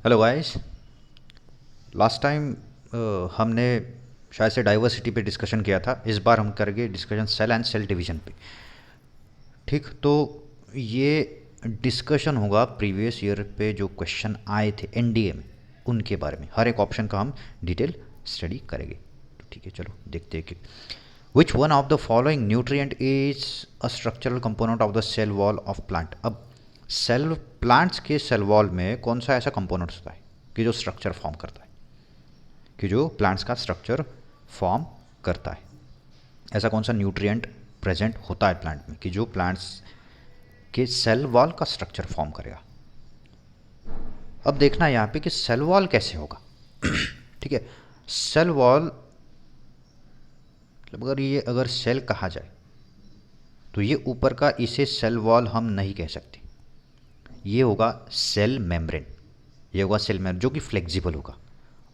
Hello guys. Last time हमने शायद से डाइवर्सिटी पे डिस्कशन किया था। इस बार हम करेंगे discussion cell and cell division पे। ठीक, तो ये डिस्कशन होगा प्रीवियस ईयर पे जो क्वेश्चन आए थे एनडीए में, उनके बारे में। हर एक ऑप्शन का हम डिटेल स्टडी करेंगे। तो ठीक है, चलो देखते हैं कि which one of the following nutrient is a structural component of the cell wall of plant. अब सेल प्लांट्स के सेल वॉल में कौन सा ऐसा कंपोनेंट होता है कि जो स्ट्रक्चर फॉर्म करता है, कि जो प्लांट्स का स्ट्रक्चर फॉर्म करता है। ऐसा कौन सा न्यूट्रिएंट प्रेजेंट होता है प्लांट में कि जो प्लांट्स के सेल वॉल का स्ट्रक्चर फॉर्म करेगा। अब देखना यहाँ पे कि सेल वॉल कैसे होगा। ठीक है, सेल वॉल मतलब अगर सेल कहा जाए तो ये ऊपर का, इसे सेल वॉल हम नहीं कह सकते। ये होगा सेल मेम्ब्रेन। ये होगा सेल मेम्ब्रेन जो कि फ्लेक्सिबल होगा,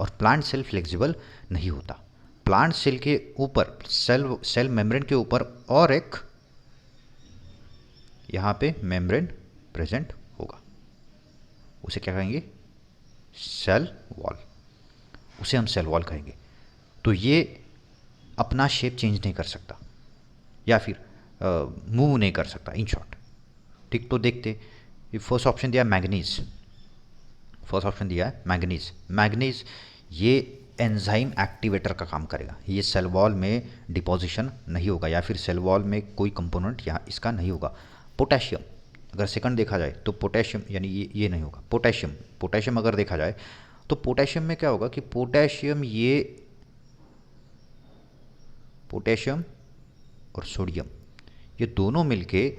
और प्लांट सेल फ्लेक्सिबल नहीं होता। प्लांट सेल के ऊपर, सेल मेम्ब्रेन के ऊपर और एक यहाँ पे मेम्ब्रेन प्रेजेंट होगा। उसे क्या कहेंगे? Cell wall. उसे हम सेल वॉल कहेंगे। तो ये अपना शेप चेंज नहीं कर सकता या फिर मूव नहीं कर सकता, इन शॉर्ट। ठीक, तो देखते। ये फर्स्ट ऑप्शन दिया मैग्नीज। फर्स्ट ऑप्शन दिया है मैग्नीज। मैग्नीज ये एंजाइम एक्टिवेटर का काम करेगा। ये सेल वॉल में डिपोजिशन नहीं होगा, या फिर सेल वॉल में कोई कंपोनेंट यहाँ इसका नहीं होगा। पोटेशियम, अगर सेकंड देखा जाए तो पोटेशियम, यानी ये नहीं होगा। पोटेशियम अगर देखा जाए तो पोटेशियम में क्या होगा कि पोटेशियम और सोडियम ये दोनों मिलके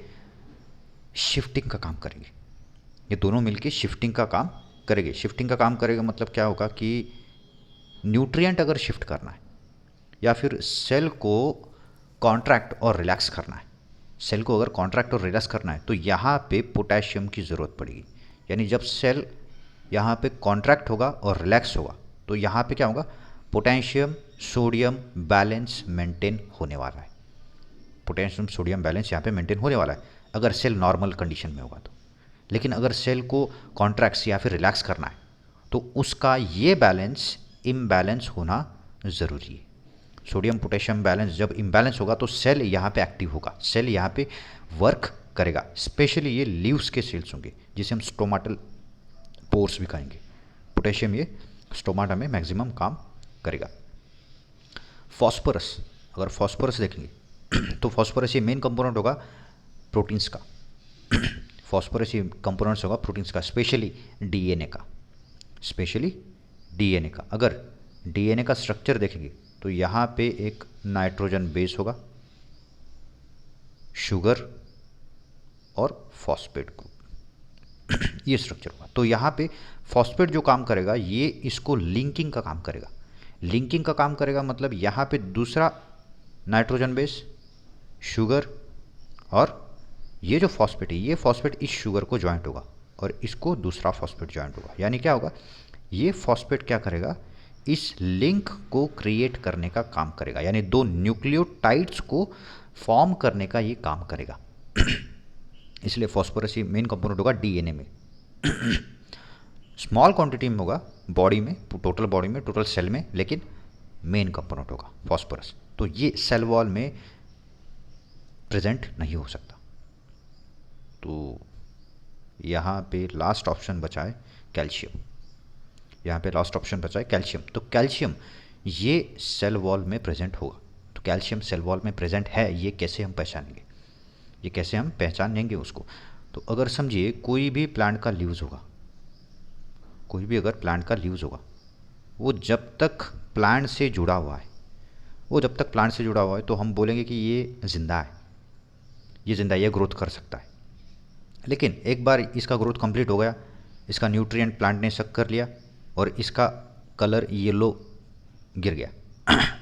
शिफ्टिंग का काम करेंगे। ये दोनों मिलके शिफ्टिंग का काम करेंगे। शिफ्टिंग का काम करेगा मतलब क्या होगा कि न्यूट्रिएंट अगर शिफ्ट करना है या फिर सेल को कॉन्ट्रैक्ट और रिलैक्स करना है, सेल को अगर कॉन्ट्रैक्ट और रिलैक्स करना है तो यहाँ पे पोटेशियम की ज़रूरत पड़ेगी। यानी जब सेल यहाँ पे कॉन्ट्रैक्ट होगा और रिलैक्स होगा तो यहाँ पे क्या होगा? पोटेशियम सोडियम बैलेंस मेंटेन होने वाला है। पोटेशियम सोडियम बैलेंस यहाँ पे मेंटेन होने वाला है अगर सेल नॉर्मल कंडीशन में होगा तो। लेकिन अगर सेल को कॉन्ट्रैक्ट्स या फिर रिलैक्स करना है तो उसका ये बैलेंस इम्बैलेंस होना ज़रूरी है। सोडियम पोटेशियम बैलेंस जब इम्बैलेंस होगा तो सेल यहाँ पे एक्टिव होगा, सेल यहाँ पे वर्क करेगा। स्पेशली ये लीव्स के सेल्स होंगे जिसे हम स्टोमाटल पोर्स भी कहेंगे। पोटेशियम ये स्टोमाटा में मैक्सिमम काम करेगा। फॉस्फोरस, अगर फॉस्फोरस देखेंगे तो फॉस्फोरस ये मेन कंपोनेंट होगा प्रोटीन्स का। फॉस्फोरस ये कंपोनेंट्स होगा प्रोटीन्स का, स्पेशली डीएनए का। स्पेशली डीएनए का, अगर डीएनए का स्ट्रक्चर देखेंगे तो यहाँ पे एक नाइट्रोजन बेस होगा, शुगर और फॉस्फेट ग्रुप, ये स्ट्रक्चर होगा। तो यहाँ पे फॉस्फेट जो काम करेगा ये इसको लिंकिंग का काम करेगा। लिंकिंग का काम करेगा मतलब यहाँ पे दूसरा नाइट्रोजन बेस, शुगर, और ये जो फॉस्फेट है ये फॉस्फेट इस शुगर को ज्वाइंट होगा और इसको दूसरा फॉस्फेट ज्वाइंट होगा। यानी क्या होगा? ये फॉस्फेट क्या करेगा? इस लिंक को क्रिएट करने का काम करेगा, यानी दो न्यूक्लियोटाइड्स को फॉर्म करने का ये काम करेगा। इसलिए फॉस्फोरस ये मेन कंपोनेंट होगा डीएनए में। स्मॉल क्वांटिटी में होगा बॉडी में, टोटल बॉडी में, टोटल सेल में, लेकिन मेन कंपोनेंट होगा फॉस्फोरस। तो ये सेल वॉल में प्रेजेंट नहीं हो सकता। तो यहाँ पे लास्ट ऑप्शन बचा है कैल्शियम। यहाँ पे लास्ट ऑप्शन बचा है कैल्शियम। तो कैल्शियम ये सेल वॉल में प्रेजेंट होगा। तो कैल्शियम सेल वॉल में प्रेजेंट है, ये कैसे हम पहचानेंगे? ये कैसे हम पहचानेंगे उसको? तो अगर समझिए कोई भी प्लांट का लीव्स होगा, कोई भी अगर प्लांट का लीव्स होगा, वो जब तक प्लांट से जुड़ा हुआ है, तो हम बोलेंगे कि ये ज़िंदा है, ये ग्रोथ कर सकता है। लेकिन एक बार इसका ग्रोथ कंप्लीट हो गया, इसका न्यूट्रिएंट प्लांट ने सक कर लिया और इसका कलर येलो गिर गया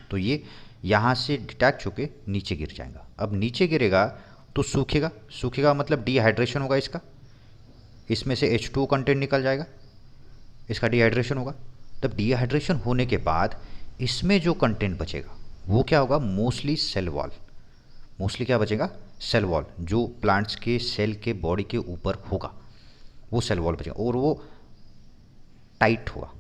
तो ये यहाँ से डिटैच होके नीचे गिर जाएगा। अब नीचे गिरेगा तो सूखेगा मतलब डिहाइड्रेशन होगा इसका, इसमें से H2O कंटेंट निकल जाएगा, इसका डिहाइड्रेशन होगा। तब डिहाइड्रेशन होने के बाद इसमें जो कंटेंट बचेगा वो क्या होगा? Mostly cell wall. मोस्टली क्या बचेगा? सेल वॉल, जो प्लांट्स के सेल के बॉडी के ऊपर होगा वो सेल वॉल बचेगा। और वो टाइट होगा,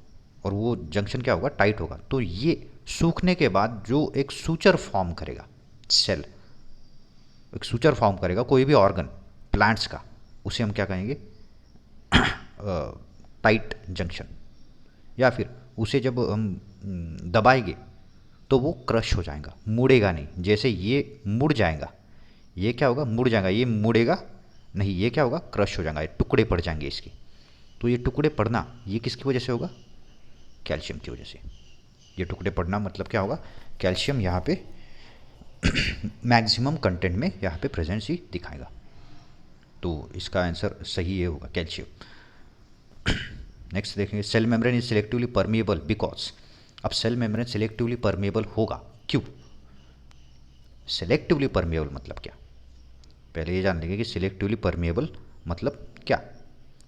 और वो जंक्शन क्या होगा, टाइट होगा। तो ये सूखने के बाद जो एक सूचर फॉर्म करेगा, सेल एक सूचर फॉर्म करेगा कोई भी ऑर्गन प्लांट्स का, उसे हम क्या कहेंगे, टाइट जंक्शन। या फिर उसे जब हम दबाएंगे तो वो क्रश हो जाएगा, मुड़ेगा नहीं। जैसे ये मुड़ जाएगा, ये क्या होगा, मुड़ जाएगा, ये मुड़ेगा नहीं, ये क्या होगा, क्रश हो जाएगा, ये टुकड़े पड़ जाएंगे इसके। तो ये टुकड़े पड़ना ये किसकी वजह से होगा, कैल्शियम की वजह से। ये टुकड़े पड़ना मतलब क्या होगा, कैल्शियम यहाँ पे मैक्सिमम कंटेंट में यहाँ पे प्रेजेंस ही दिखाएगा। तो इसका आंसर सही ये होगा, कैल्शियम। नेक्स्ट देखेंगे, cell membrane is selectively permeable because. अब सेल मेम्ब्रेन सिलेक्टिवली परमिएबल होगा क्यों? सिलेक्टिवली परमिएबल मतलब क्या, पहले ये जान लेंगे कि सिलेक्टिवली परमिएबल मतलब क्या।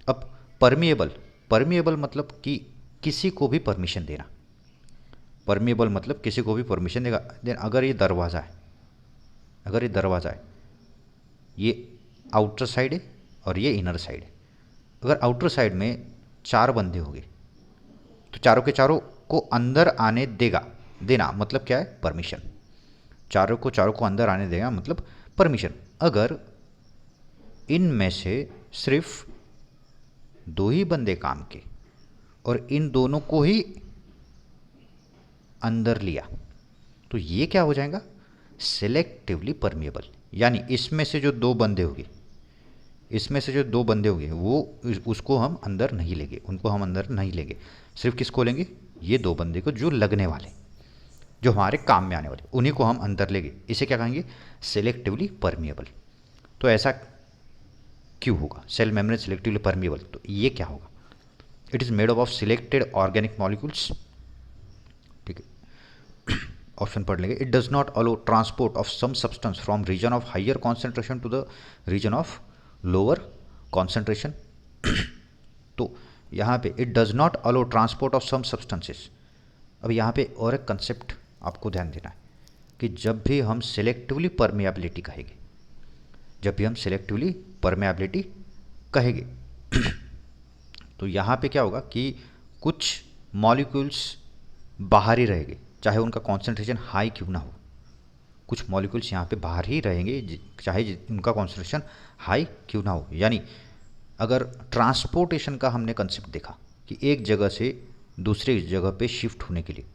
अब परमिएबल, परमिएबल मतलब कि किसी को भी परमिशन देना। परमिएबल मतलब किसी को भी परमिशन देगा। देन अगर ये दरवाज़ा है, अगर ये दरवाज़ा है, ये आउटर साइड है और ये इनर साइड है। अगर आउटर साइड में 4 बंदे होंगे तो चारों के चारों को अंदर आने देगा, देना मतलब क्या है, परमिशन। चारों को अंदर आने देगा मतलब परमिशन। अगर इनमें से सिर्फ 2 ही बंदे काम के और इन दोनों को ही अंदर लिया तो ये क्या हो जाएगा, सिलेक्टिवली परमिएबल। यानी इसमें से जो 2 बंदे होंगे, इसमें से जो 2 बंदे होंगे वो उसको हम अंदर नहीं लेंगे, उनको हम अंदर नहीं लेंगे। सिर्फ किसको लेंगे, ये 2 बंदे को जो लगने वाले, जो हमारे काम में आने वाले, उन्हीं को हम अंदर लेंगे। इसे क्या कहेंगे, सिलेक्टिवली परमिएबल। तो ऐसा क्यों होगा, सेल मेम्ब्रेन सिलेक्टिवली परमिएबल, तो ये क्या होगा, it is made up of selected organic molecules. ठीक है, ऑप्शन पढ़ लेंगे। It does not allow transport of some substance from region of higher concentration to the region of lower concentration. तो यहाँ पे it does not allow transport of some substances. अब यहाँ पे और एक कंसेप्ट आपको ध्यान देना है कि जब भी हम सिलेक्टिवली परमेबिलिटी कहेंगे, जब भी हम सिलेक्टिवली परमेबिलिटी कहेंगे तो यहाँ पे क्या होगा कि कुछ मॉलिक्यूल्स बाहर ही रहेंगे, चाहे उनका कॉन्सेंट्रेशन हाई क्यों ना हो। कुछ मॉलिक्यूल्स यहाँ पे बाहर ही रहेंगे चाहे उनका कॉन्सेंट्रेशन हाई क्यों ना हो। यानी अगर ट्रांसपोर्टेशन का हमने कंसेप्ट देखा कि एक जगह से दूसरी जगह पे शिफ्ट होने के लिए,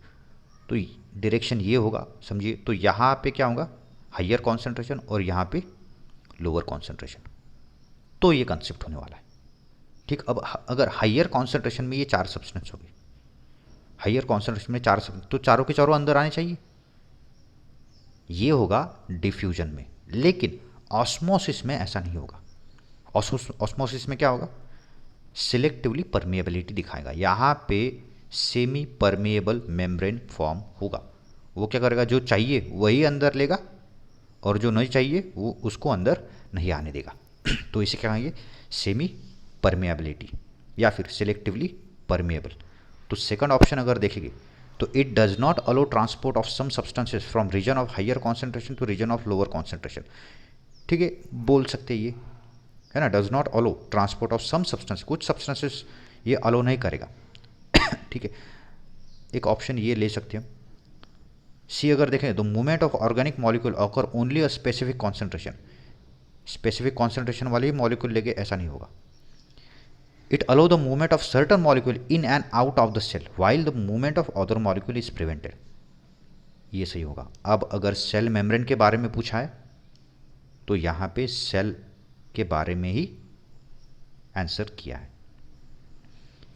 तो डायरेक्शन ये होगा, समझिए। तो यहाँ पे क्या होगा, हायर कॉन्सेंट्रेशन और यहाँ पे लोअर कॉन्सेंट्रेशन। तो ये कंसेप्ट होने वाला है। ठीक, अब अगर हायर कॉन्सेंट्रेशन में ये 4 सब्सटेंस हो गए, हायर कॉन्सेंट्रेशन में 4 सब्सटेंस, तो चारों के चारों अंदर आने चाहिए। ये होगा डिफ्यूजन में, लेकिन ऑस्मोसिस में ऐसा नहीं होगा। ऑस्मोसिस में क्या होगा, सिलेक्टिवली परमिएबिलिटी दिखाएगा। यहाँ पे सेमी परमिएबल मेम्ब्रेन फॉर्म होगा। वो क्या करेगा, जो चाहिए वही अंदर लेगा और जो नहीं चाहिए वो उसको अंदर नहीं आने देगा। तो इसे क्या कहेंगे, सेमी परमिएबिलिटी या फिर सिलेक्टिवली परमिएबल। तो सेकंड ऑप्शन अगर देखेंगे तो it does not allow transport of some substances from region of higher concentration to region of lower concentration. ठीक है, बोल सकते ये है ना, does not allow transport of some substance, कुछ सब्सटेंसेस ये अलो नहीं करेगा। ठीक है, एक ऑप्शन ये ले सकते हैं सी। अगर देखें तो movement of organic molecule occur only a specific concentration, specific concentration वाले ही मॉलिक्यूल लेके ऐसा नहीं होगा। It allow the movement of certain molecule in and out of the cell while the movement of other molecule is prevented. ये सही होगा। अब अगर सेल मेम्ब्रेन के बारे में पूछा है तो यहाँ पे सेल के बारे में ही आंसर किया है।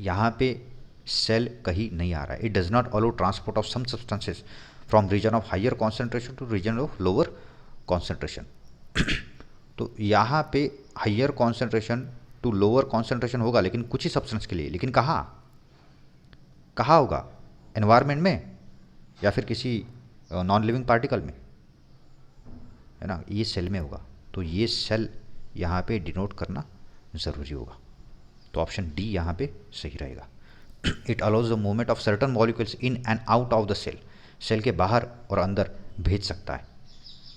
यहाँ पे सेल कहीं नहीं आ रहा है। It does not allow transport of some substances from region of higher concentration to region of lower concentration. तो यहाँ पे higher concentration to lower concentration होगा, लेकिन कुछ ही सब्सटेंस के लिए। लेकिन कहाँ कहाँ होगा, एनवायरनमेंट में या फिर किसी नॉन लिविंग पार्टिकल में, है ना, ये सेल में होगा। तो ये सेल यहाँ पे डिनोट करना ज़रूरी होगा। तो ऑप्शन डी यहाँ पे सही रहेगा। It allows the movement of certain molecules in and out of the cell, cell के बाहर और अंदर भेज सकता है।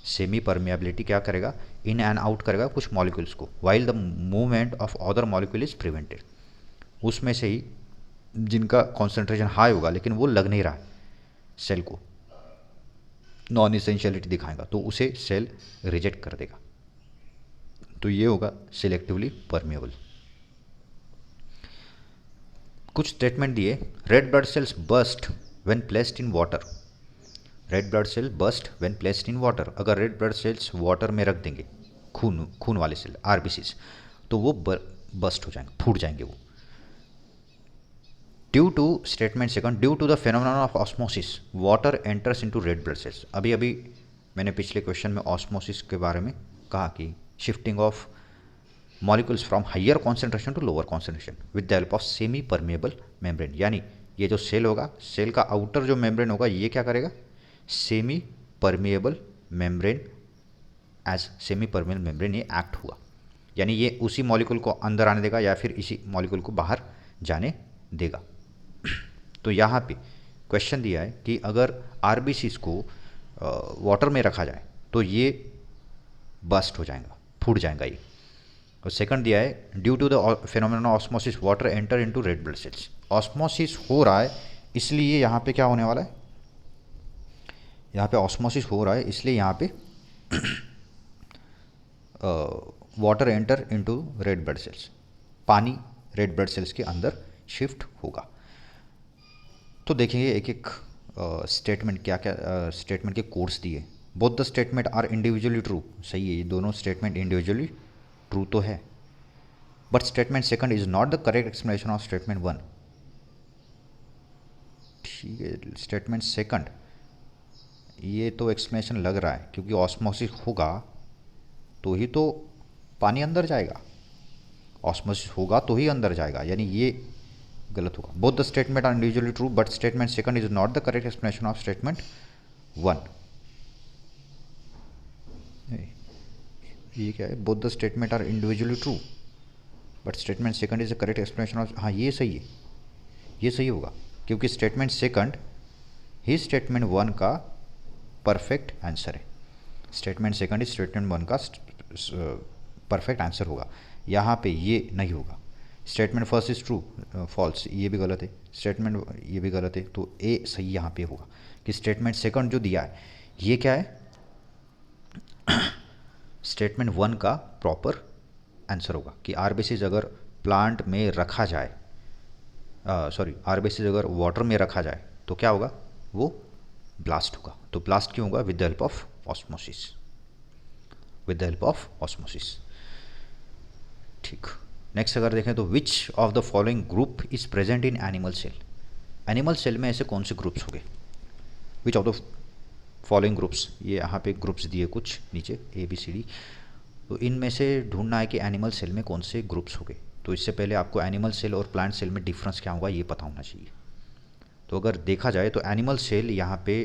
सेमी परमिएबिलिटी क्या करेगा, इन एंड आउट करेगा कुछ मॉलिक्यूल्स को, while the movement of other molecule is prevented. उसमें से ही जिनका कॉन्सेंट्रेशन हाई होगा लेकिन वो लग नहीं रहा है सेल को, नॉन इसेंशियलिटी दिखाएगा, तो उसे सेल रिजेक्ट कर देगा। तो ये होगा सिलेक्टिवली परमेबल। कुछ स्टेटमेंट दिए, red blood cells burst when placed in water. Red blood cell burst when placed in water. अगर रेड ब्लड सेल्स वाटर में रख देंगे, खून वाले सेल आरबीसीज, तो वो बर्स्ट हो जाएंगे, फूट जाएंगे वो। Due to statement second, due to the phenomenon of osmosis water enters into red blood cells. अभी अभी मैंने पिछले क्वेश्चन में ऑस्मोसिस के बारे में कहा कि shifting of molecules from higher concentration to lower concentration with the help of semi permeable membrane. यानी ये जो सेल होगा, सेल का आउटर जो मेम्ब्रेन होगा, ये क्या करेगा, semi permeable membrane, as semi permeable membrane ये एक्ट हुआ, यानी ये उसी मॉलिक्यूल को अंदर आने देगा या फिर इसी मॉलिक्यूल को बाहर जाने देगा। तो यहाँ पे क्वेश्चन दिया है कि अगर आरबीसीज को वाटर में रखा जाए तो ये बस्ट हो जाएगा, फूट जाएगा ये। और सेकंड दिया है, due to the phenomenon osmosis water enter into red blood cells. Osmosis हो रहा है इसलिए यहाँ पे क्या होने वाला है, यहाँ पे ऑस्मोसिस हो रहा है इसलिए यहाँ पे water enter into red blood sales, पानी रेड ब्लड सेल्स के अंदर शिफ्ट होगा। तो देखेंगे एक एक स्टेटमेंट क्या क्या स्टेटमेंट के कोड्स दिए। Both the statement are individually true, सही है, ये दोनों स्टेटमेंट इंडिविजुअली ट्रू तो है, but statement second is not the correct explanation of statement one. ठीक है, स्टेटमेंट सेकंड ये तो एक्सप्लेनेशन लग रहा है, क्योंकि ऑस्मोसिस होगा तो ही तो पानी अंदर जाएगा, ऑस्मोसिस होगा तो ही अंदर जाएगा, यानी ये गलत होगा। Both the statement are individually true but statement second is not the correct explanation of statement one. ये क्या है, both the statement are individually true but statement second is the correct explanation of, हाँ ये सही है, ये सही होगा, क्योंकि स्टेटमेंट सेकंड ही स्टेटमेंट वन का परफेक्ट आंसर है। स्टेटमेंट सेकंड ही स्टेटमेंट वन का परफेक्ट आंसर होगा, यहाँ पे ये नहीं होगा। Statement first is true, false, ये भी गलत है, स्टेटमेंट ये भी गलत है, तो ए सही यहाँ पे होगा कि स्टेटमेंट सेकंड जो दिया है ये क्या है, स्टेटमेंट वन का प्रॉपर आंसर होगा कि आरबीसीज अगर प्लांट में रखा जाए, सॉरी आरबीसीज अगर वाटर में रखा जाए तो क्या होगा, वो ब्लास्ट होगा। तो ब्लास्ट क्यों होगा, with the help of osmosis, with the help of osmosis. ठीक, नेक्स्ट अगर देखें तो which of the following group is present in animal cell. Animal cell में ऐसे कौन से ग्रुप्स होंगे, which of the following groups, ये यहाँ पे ग्रुप्स दिए कुछ नीचे ए बी सी डी, तो इनमें से ढूंढना है कि एनिमल सेल में कौन से ग्रुप्स होंगे। तो इससे पहले आपको एनिमल सेल और प्लांट सेल में डिफरेंस क्या होगा ये पता होना चाहिए। तो अगर देखा जाए तो एनिमल सेल यहाँ पे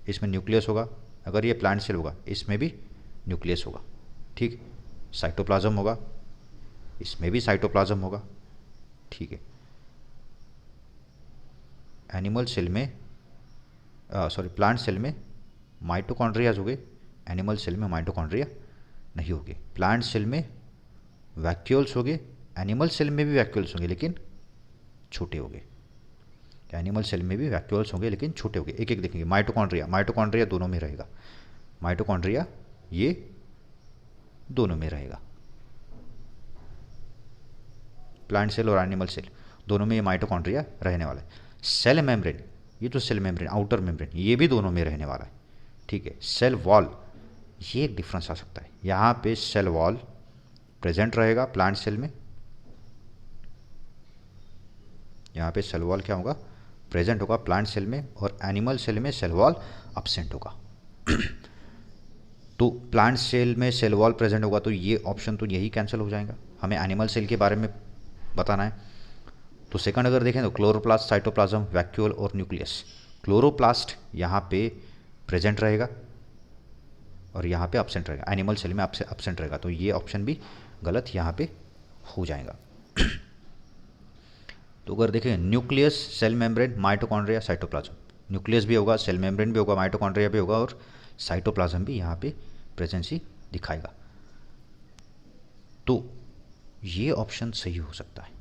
इसमें न्यूक्लियस होगा, अगर ये प्लांट सेल होगा इसमें भी न्यूक्लियस होगा, ठीक, साइटोप्लाज्म होगा, इसमें भी साइटोप्लाज्म होगा, ठीक है। एनिमल सेल में सॉरी प्लांट सेल में माइटोकॉन्ड्रियाज होंगे, एनिमल सेल में माइटोकॉन्ड्रिया नहीं होंगे। प्लांट सेल में वैक्यूल्स होंगे, एनिमल सेल में भी वैक्यूल्स होंगे लेकिन छोटे होंगे। एनिमल सेल में भी वैक्यूल्स होंगे लेकिन छोटे होंगे। एक एक देखेंगे, माइटोकॉन्ड्रिया, माइटोकॉन्ड्रिया दोनों में रहेगा, माइटोकॉन्ड्रिया ये दोनों में रहेगा, प्लांट सेल और एनिमल सेल दोनों में ये माइटोकॉन्ड्रिया रहने वाला है। सेल मेम्ब्रेन, ये तो सेल मेम्ब्रेन, आउटर मेम्ब्रेन, ये भी दोनों में रहने वाला है, ठीक है। सेल वॉल, ये एक डिफरेंस आ सकता है, यहाँ पे सेल वॉल प्रेजेंट रहेगा प्लांट सेल में, यहाँ पे सेल वॉल क्या होगा, प्रेजेंट होगा प्लांट सेल में, और एनिमल सेल में सेल वॉल अब्सेंट होगा। तो प्लांट सेल में सेल वॉल प्रेजेंट होगा तो ये ऑप्शन तो यही कैंसिल हो जाएगा, हमें एनिमल सेल के बारे में बताना है। तो सेकंड अगर देखें तो क्लोरोप्लास्ट, साइटोप्लाज्म, वैक्यूल और न्यूक्लियस। क्लोरोप्लास्ट यहाँ पे प्रेजेंट रहेगा और यहाँ पे अब्सेंट रहेगा, एनिमल सेल में अब्सेंट रहेगा, तो ये ऑप्शन भी गलत यहाँ पे हो जाएगा। तो अगर देखें nucleus, cell membrane, mitochondria, cytoplasm, nucleus भी होगा, सेल मेम्ब्रेन भी होगा, माइटोकॉन्ड्रिया भी होगा और साइटोप्लाज्म भी यहाँ पे प्रेजेंसी दिखाएगा। तो ये ऑप्शन सही हो सकता है,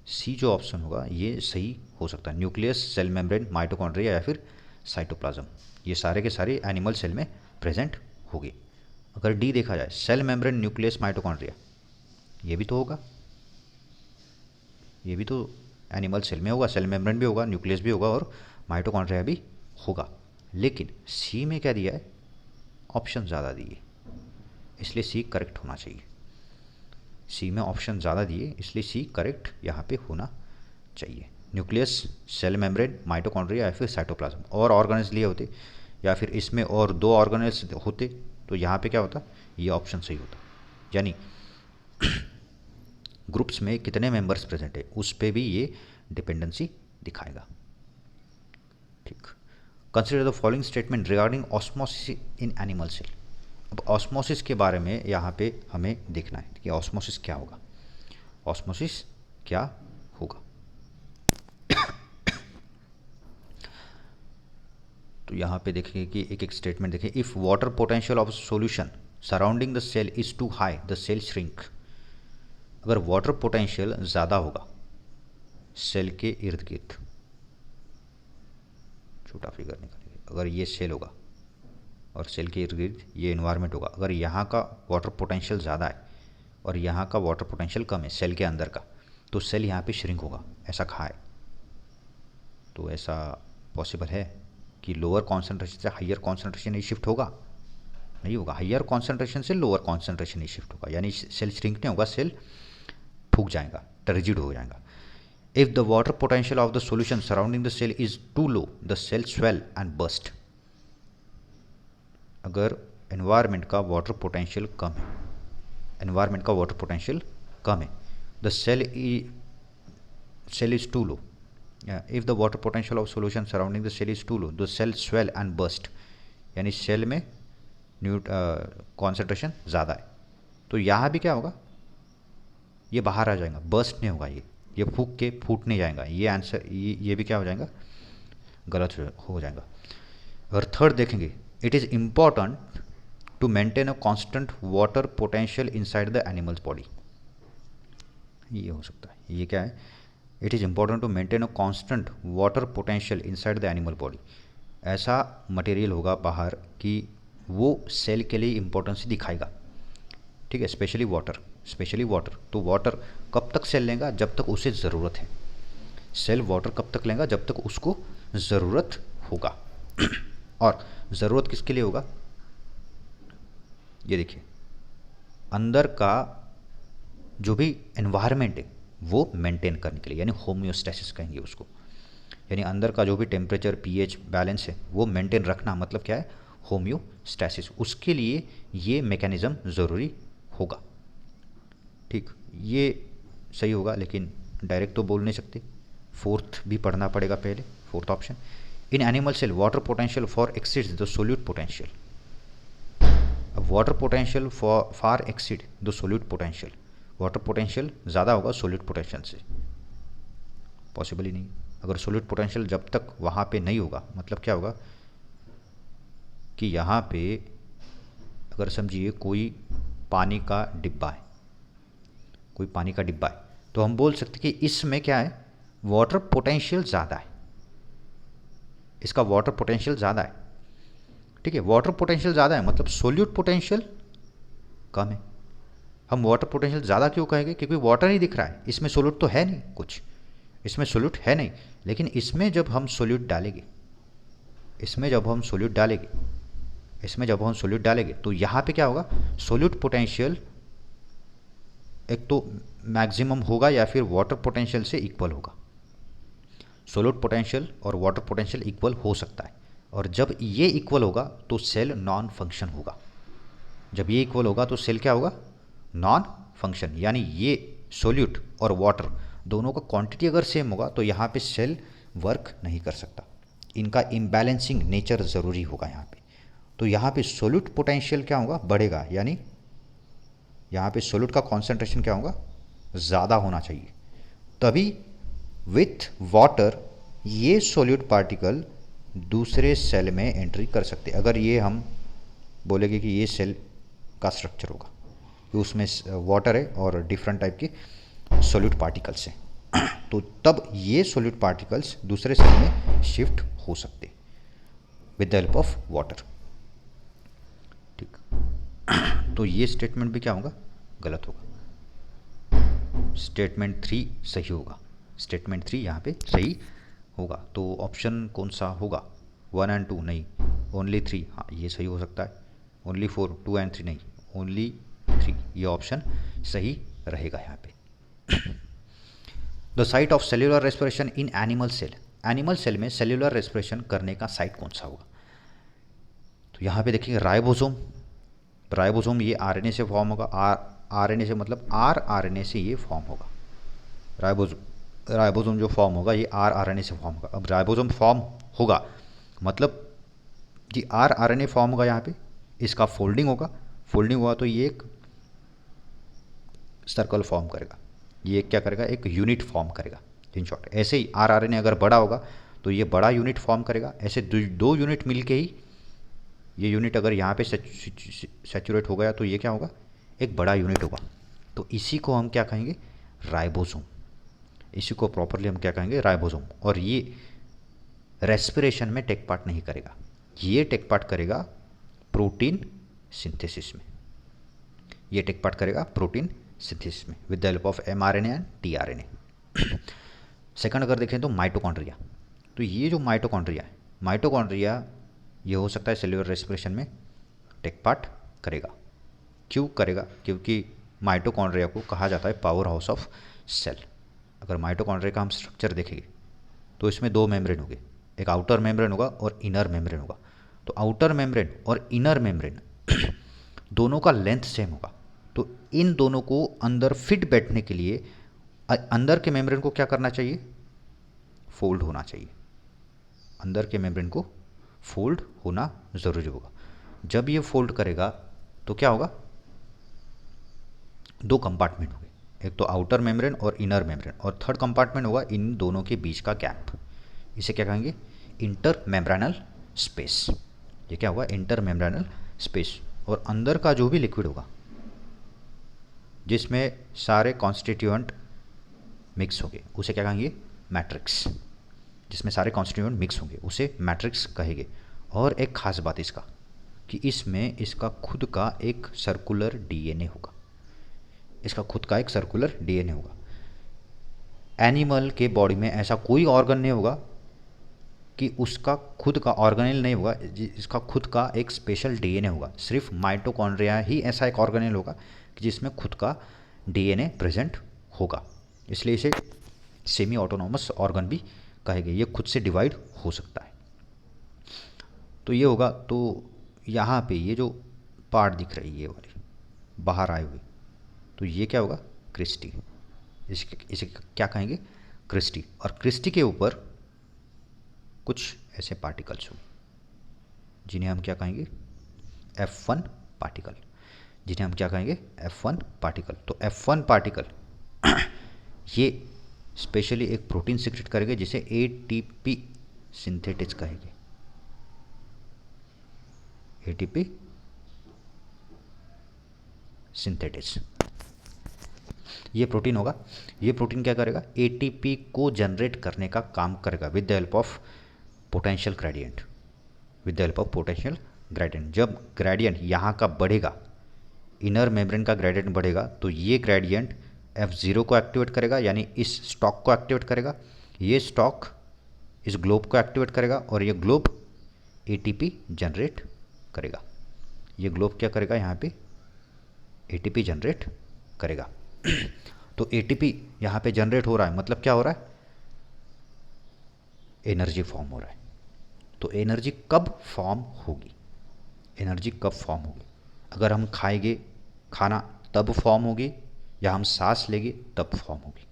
सी जो ऑप्शन होगा ये सही हो सकता है। न्यूक्लियस, सेल मेम्ब्रेन, माइटोकॉन्ड्रिया या फिर साइटोप्लाज्म, ये सारे के सारे एनिमल सेल में प्रेजेंट होंगे। अगर डी देखा जाए, सेल मेम्ब्रेन, न्यूक्लियस, माइटोकॉन्ड्रिया, ये भी तो होगा, ये भी तो एनिमल सेल में होगा, सेल मेम्ब्रेन भी होगा, न्यूक्लियस भी होगा और माइटोकॉन्ड्रिया भी होगा। लेकिन सी में क्या दिया है, ऑप्शन ज़्यादा दिए, इसलिए सी करेक्ट होना चाहिए। सी में ऑप्शन ज़्यादा दिए इसलिए सी करेक्ट यहाँ पे होना चाहिए। न्यूक्लियस, सेल मेम्ब्रेन, माइटोकॉन्ड्रिया या फिर साइटोप्लाज्म, और ऑर्गेनेल्स लिए होते या फिर इसमें और 2 ऑर्गेनेल्स होते तो यहाँ पे क्या होता, ये ऑप्शन सही होता। यानी ग्रुप्स में कितने मेंबर्स प्रेजेंट है उस पे भी ये डिपेंडेंसी दिखाएगा। ठीक, consider the following statement regarding osmosis in animal cell. अब ऑस्मोसिस के बारे में यहाँ पे हमें देखना है कि ऑस्मोसिस क्या होगा, ऑस्मोसिस क्या होगा। तो यहाँ पे देखेंगे कि एक एक स्टेटमेंट देखें। If water potential of solution surrounding the cell is too high the cell shrink. अगर वाटर पोटेंशियल ज़्यादा होगा सेल के इर्द गिर्द, छोटा फिगर निकालिए, अगर ये सेल होगा और सेल के इर्द गिर्द ये इन्वायरमेंट होगा, अगर यहाँ का वाटर पोटेंशियल ज़्यादा है और यहाँ का वाटर पोटेंशियल कम है सेल के अंदर का, तो सेल यहाँ पे श्रिंक होगा, ऐसा कहा है। तो ऐसा पॉसिबल है कि लोअर कॉन्सेंट्रेशन से हाइयर कॉन्सेंट्रेशन ही शिफ्ट होगा? नहीं होगा। हाइयर कॉन्सेंट्रेशन से लोअर कॉन्सेंट्रेशन ही शिफ्ट होगा, यानी सेल श्रिंक नहीं होगा, सेल फूक जाएगा, रिजिड हो जाएगा। If the water potential of the solution surrounding the cell is too low the cell swell and burst. अगर एनवायरनमेंट का वाटर पोटेंशियल कम है, एनवायरनमेंट का वाटर पोटेंशियल कम है, the cell is too low. If the water potential of solution surrounding the cell is too low the cell swell and burst, यानी cell में concentration ज़्यादा है, तो यहाँ भी क्या होगा, ये बाहर आ जाएगा, बर्स्ट नहीं होगा, ये फूक के फूट नहीं जाएगा। ये आंसर ये भी क्या हो जाएगा, गलत हो जाएगा। अगर थर्ड देखेंगे, it is important to maintain a constant water potential inside the animals body. ये हो सकता है, ये क्या है, it is important to maintain a constant water potential inside the animal body. ऐसा मटेरियल होगा बाहर कि वो सेल के लिए इम्पोर्टेंस दिखाएगा। ठीक है, स्पेशली वाटर। तो वाटर कब तक सेल लेगा, जब तक उसे ज़रूरत है। सेल वाटर कब तक लेगा, जब तक उसको ज़रूरत होगा। और ज़रूरत किसके लिए होगा, ये देखिए, अंदर का जो भी एनवायरनमेंट है वो मेंटेन करने के लिए, यानी होम्योस्टेसिस कहेंगे उसको, यानी अंदर का जो भी टेम्परेचर, पीएच बैलेंस है वो मेंटेन रखना, मतलब क्या है, होम्योस्टेसिस। उसके लिए ये मैकेनिज़्म ज़रूरी होगा। ठीक, ये सही होगा, लेकिन डायरेक्ट तो बोल नहीं सकते, फोर्थ भी पढ़ना पड़ेगा पहले, fourth option. In animal cell water potential far exceeds the solute potential. अब water potential far exceed the solute potential, water potential ज़्यादा होगा सोल्यूट पोटेंशियल से, पॉसिबल ही नहीं। अगर सोल्यूट पोटेंशियल जब तक वहाँ पे नहीं होगा, मतलब क्या होगा कि यहाँ पे अगर समझिए कोई पानी का डिब्बा है, कोई पानी का डिब्बा है, तो हम बोल सकते कि इसमें क्या है, वाटर पोटेंशियल ज़्यादा है, इसका वाटर पोटेंशियल ज़्यादा है। ठीक है, वाटर पोटेंशियल ज़्यादा है मतलब सोल्यूट पोटेंशियल कम है। हम वाटर पोटेंशियल ज़्यादा क्यों कहेंगे, क्योंकि वाटर ही दिख रहा है, इसमें सोल्यूट तो है नहीं, कुछ इसमें सोल्यूट है नहीं। लेकिन इसमें जब हम सोल्यूट डालेंगे, इसमें जब हम सोल्यूट डालेंगे तो यहाँ पे क्या होगा, सोल्यूट पोटेंशियल एक तो मैक्सिमम होगा या फिर वाटर पोटेंशियल से इक्वल होगा। सोल्यूट पोटेंशियल और वाटर पोटेंशियल इक्वल हो सकता है, और जब ये इक्वल होगा तो सेल नॉन फंक्शन होगा। जब ये इक्वल होगा तो सेल क्या होगा, नॉन फंक्शन, यानी ये सोल्यूट और वाटर दोनों का क्वांटिटी अगर सेम होगा तो यहाँ पे सेल वर्क नहीं कर सकता, इनका इम्बैलेंसिंग नेचर ज़रूरी होगा यहाँ पे। तो यहाँ पे सोल्यूट पोटेंशियल क्या होगा, बढ़ेगा, यानी यहाँ पे सोल्यूट का कॉन्सेंट्रेशन क्या होगा, ज़्यादा होना चाहिए, तभी विथ वाटर ये सोल्यूट पार्टिकल दूसरे सेल में एंट्री कर सकते। अगर ये हम बोलेंगे कि ये सेल का स्ट्रक्चर होगा, उसमें वाटर है और डिफरेंट टाइप के सोल्यूट पार्टिकल्स हैं। तो तब ये सॉलिड पार्टिकल्स दूसरे सेल में शिफ्ट हो सकते with the help of water. ठीक, तो ये स्टेटमेंट भी क्या होगा, गलत होगा। स्टेटमेंट 3 सही होगा, स्टेटमेंट 3 यहाँ पे सही होगा। तो ऑप्शन कौन सा होगा, 1 एंड 2 नहीं, ओनली 3, हाँ ये सही हो सकता है। ओनली 4, 2 एंड 3 नहीं, ओनली 3, ये ऑप्शन सही रहेगा यहाँ पे। The site of cellular respiration in animal cell, animal cell में सेल्यूलर रेस्पिरेशन करने का साइट कौन सा होगा। तो यहाँ पे देखिए राइबोसोम, राइबोसोम ये आरएनए से फॉर्म होगा, आरएनए से मतलब आरएनए से ये फॉर्म होगा। राइबोसोम जो फॉर्म होगा ये आरएनए से फॉर्म होगा। अब राइबोसोम फॉर्म होगा मतलब जी आरएनए फॉर्म होगा, यहाँ पे इसका फोल्डिंग होगा, फोल्डिंग हुआ तो ये एक सर्कल फॉर्म करेगा, ये क्या करेगा, एक यूनिट फॉर्म करेगा। इन शॉर्ट ऐसे ही आरएनए अगर बड़ा होगा तो ये बड़ा यूनिट फॉर्म करेगा। ऐसे दो यूनिट मिलके ही, ये यूनिट अगर यहाँ पे सैचुरेट हो गया तो ये क्या होगा, एक बड़ा यूनिट होगा। तो इसी को हम क्या कहेंगे, राइबोसोम। इसी को प्रॉपरली हम क्या कहेंगे, राइबोसोम। और ये रेस्पिरेशन में टेक पार्ट नहीं करेगा, ये टेक पार्ट करेगा प्रोटीन सिंथेसिस में, ये टेक पार्ट करेगा प्रोटीन सिंथेसिस में with the help of mRNA and tRNA. Second अगर देखें तो माइटोकॉन्ड्रिया, तो ये जो माइटोकॉन्ड्रिया है, माइटोकॉन्ड्रिया ये हो सकता है सेल्यूलर रेस्पिरेशन में टेक पार्ट करेगा। क्यों करेगा, क्योंकि माइटोकॉन्ड्रिया को कहा जाता है पावर हाउस ऑफ सेल। अगर माइटोकॉन्ड्रिया का हम स्ट्रक्चर देखेंगे तो इसमें दो मेम्ब्रेन होंगे, एक आउटर मेम्ब्रेन होगा और इनर मेम्ब्रेन होगा। तो आउटर मेम्ब्रेन और इनर मेम्ब्रेन दोनों का लेंथ सेम होगा, तो इन दोनों को अंदर फिट बैठने के लिए अंदर के मेम्ब्रेन को क्या करना चाहिए, फोल्ड होना चाहिए। अंदर के मेम्ब्रेन को फोल्ड होना ज़रूरी होगा। जब ये फोल्ड करेगा तो क्या होगा, दो कंपार्टमेंट होंगे, एक तो आउटर मेम्ब्रेन और इनर मेम्ब्रेन, और थर्ड कंपार्टमेंट होगा इन दोनों के बीच का गैप। इसे क्या कहेंगे, इंटर मेम्ब्रेनल स्पेस। ये क्या होगा, इंटर मेम्ब्रेनल स्पेस। और अंदर का जो भी लिक्विड होगा जिसमें सारे कॉन्स्टिट्यूएंट मिक्स होंगे उसे क्या कहेंगे, मैट्रिक्स। जिसमें सारे कॉन्स्टिट्यूएंट मिक्स होंगे उसे मैट्रिक्स कहेंगे। और एक खास बात इसका कि इसमें इसका खुद का एक सर्कुलर डीएनए होगा, इसका खुद का एक सर्कुलर डीएनए होगा। एनिमल के बॉडी में ऐसा कोई ऑर्गन नहीं होगा कि उसका खुद का ऑर्गेनेल नहीं होगा, इसका खुद का एक स्पेशल डीएनए होगा। सिर्फ माइटोकॉन्ड्रिया ही ऐसा एक ऑर्गेनेल होगा कि जिसमें खुद का डीएनए प्रेजेंट होगा, इसलिए इसे सेमी ऑटोनोमस ऑर्गन भी कहेंगे। ये खुद से डिवाइड हो सकता है। तो ये होगा। तो यहाँ पे ये जो पार्ट दिख रही है ये वाली बाहर आए हुए, तो ये क्या होगा, क्रिस्टी। इसे क्या कहेंगे, क्रिस्टी। और क्रिस्टी के ऊपर कुछ ऐसे पार्टिकल्स होंगे जिन्हें हम क्या कहेंगे, F1 पार्टिकल, जिन्हें हम क्या कहेंगे, F1 पार्टिकल। तो F1 पार्टिकल ये स्पेशली एक प्रोटीन सिक्रेट करेंगे जिसे ATP सिंथेटिस कहेंगे। ATP सिंथेटिस ये प्रोटीन होगा। ये प्रोटीन क्या करेगा, ATP को जनरेट करने का काम करेगा with the help of potential gradient, with the help of potential gradient. जब ग्रेडियंट यहाँ का बढ़ेगा, इनर मेम्ब्रेन का ग्रेडियंट बढ़ेगा, तो ये ग्रेडियंट F0 को एक्टिवेट करेगा, यानी इस स्टॉक को एक्टिवेट करेगा। ये स्टॉक इस ग्लोब को एक्टिवेट करेगा और ये ग्लोब ATP जनरेट करेगा। ये ग्लोब क्या करेगा, यहाँ पे ATP जनरेट करेगा। तो ATP यहाँ पे जनरेट हो रहा है, मतलब क्या हो रहा है, एनर्जी फॉर्म हो रहा है। तो एनर्जी कब फॉर्म होगी, एनर्जी कब फॉर्म होगी, अगर हम खाएंगे खाना तब फॉर्म होगी, या हम सांस लेंगे तब फॉर्म होगी।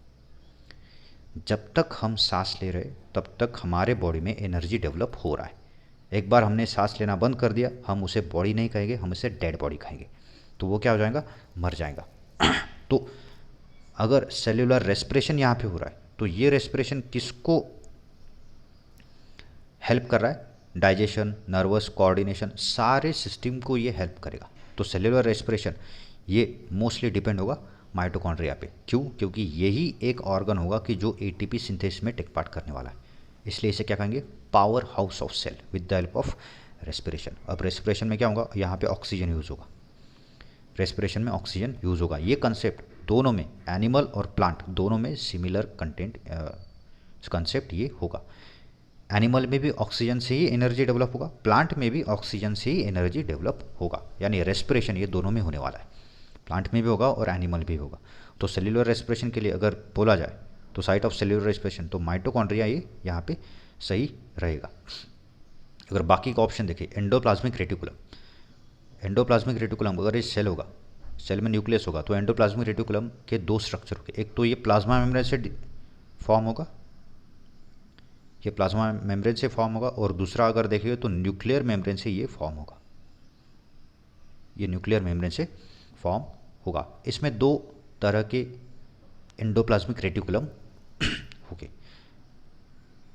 जब तक हम सांस ले रहे तब तक हमारे बॉडी में एनर्जी डेवलप हो रहा है। एक बार हमने सांस लेना बंद कर दिया, हम उसे बॉडी नहीं कहेंगे, हम उसे डेड बॉडी कहेंगे। तो वो क्या हो जाएगा, मर जाएगा। तो अगर सेल्यूलर रेस्पिरेशन यहाँ पे हो रहा है तो ये रेस्पिरेशन किसको हेल्प कर रहा है, डाइजेशन, नर्वस कोऑर्डिनेशन, सारे सिस्टम को ये हेल्प करेगा। तो सेल्यूलर रेस्पिरेशन ये मोस्टली डिपेंड होगा माइटोकॉन्ड्रिया पे। क्यों? क्योंकि यही एक ऑर्गन होगा कि जो एटीपी सिंथेसिस में टेक पार्ट करने वाला है, इसलिए इसे क्या कहेंगे? Power house of cell with the help of respiration. अब रेस्पिरेशन में क्या होगा? यहाँ पे ऑक्सीजन यूज़ होगा, रेस्पिरेशन में ऑक्सीजन यूज़ होगा। ये कंसेप्ट दोनों में, एनिमल और प्लांट दोनों में सिमिलर कंटेंट कंसेप्ट ये होगा। एनिमल में भी ऑक्सीजन से ही एनर्जी डेवलप होगा, प्लांट में भी ऑक्सीजन से ही एनर्जी डेवलप होगा, यानी रेस्पिरेशन ये दोनों में होने वाला है, प्लांट में भी होगा और एनिमल भी होगा। तो सेल्यूलर रेस्पिरेशन के लिए अगर बोला जाए तो साइट ऑफ सेल्यूलर रेस्पिरेशन, तो माइटोकॉन्ड्रिया ये यहाँ पे सही रहेगा। अगर बाकी का ऑप्शन देखिए, एंडोप्लाज्मिक रेटिकुलम, एंडोप्लाज्मिक रेटिकुलम अगर ये सेल होगा, सेल में न्यूक्लियस होगा, तो एंडोप्लाज्मिक रेटिकुलम के दो स्ट्रक्चर होंगे। एक तो ये प्लाज्मा मेम्ब्रेन से फॉर्म होगा, ये प्लाज्मा मेम्ब्रेन से फॉर्म होगा, और दूसरा अगर देखिए तो न्यूक्लियर मेम्ब्रेन से ये फॉर्म होगा, ये न्यूक्लियर मेम्ब्रेन से फॉर्म होगा। इसमें दो तरह के एंडोप्लाज्मिक रेटिकुलम होंगे।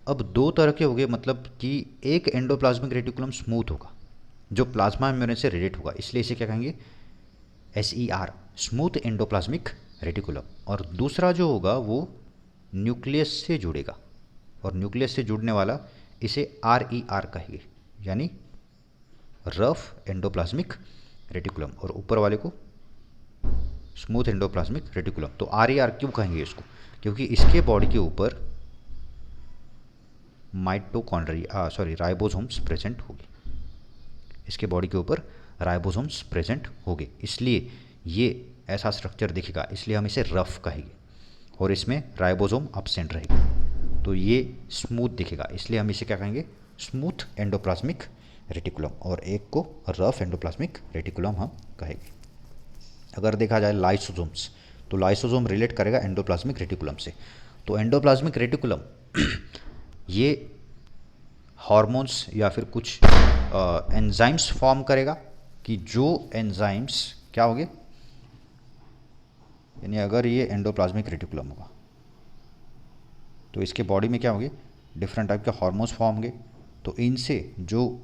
अब दो तरह के होंगे मतलब कि एक एंडोप्लाज्मिक रेटिकुलम स्मूथ होगा जो प्लाज्मा मेम्ब्रेन से रिलेट होगा, इसलिए इसे क्या कहेंगे? SER, smooth endoplasmic reticulum. और दूसरा जो होगा वो न्यूक्लियस से जुड़ेगा, और न्यूक्लियस से जुड़ने वाला इसे RER कहेंगे, यानी रफ एंडोप्लाज्मिक रेटिकुलम, और ऊपर वाले को स्मूथ एंडोप्लाज्मिक रेटिकुलम। तो RER क्यों कहेंगे इसको? क्योंकि इसके बॉडी के ऊपर राइबोसोम्स प्रेजेंट होंगे, इसके बॉडी के ऊपर राइबोसोम्स प्रेजेंट होंगे, इसलिए ये ऐसा स्ट्रक्चर दिखेगा, इसलिए हम इसे रफ कहेंगे। और इसमें राइबोसोम एब्सेंट रहेगा, तो ये स्मूथ दिखेगा, इसलिए हम इसे क्या कहेंगे? स्मूथ एंडोप्लाज्मिक रेटिकुलम, और एक को रफ एंडोप्लाज्मिक रेटिकुलम हम कहेंगे। अगर देखा जाए लाइसोसोम्स, तो लाइसोसोम रिलेट करेगा एंडोप्लाज्मिक रेटिकुलम से। तो एंडोप्लाज्मिक रेटिकुलम ये हार्मोन्स या फिर कुछ एंजाइम्स फॉर्म करेगा, कि जो एंजाइम्स क्या होंगे, यानी अगर ये एंडोप्लाज्मिक रेटिकुलम होगा तो इसके बॉडी में क्या होंगे? डिफरेंट टाइप के हार्मोन्स फॉर्म होंगे, तो इनसे जो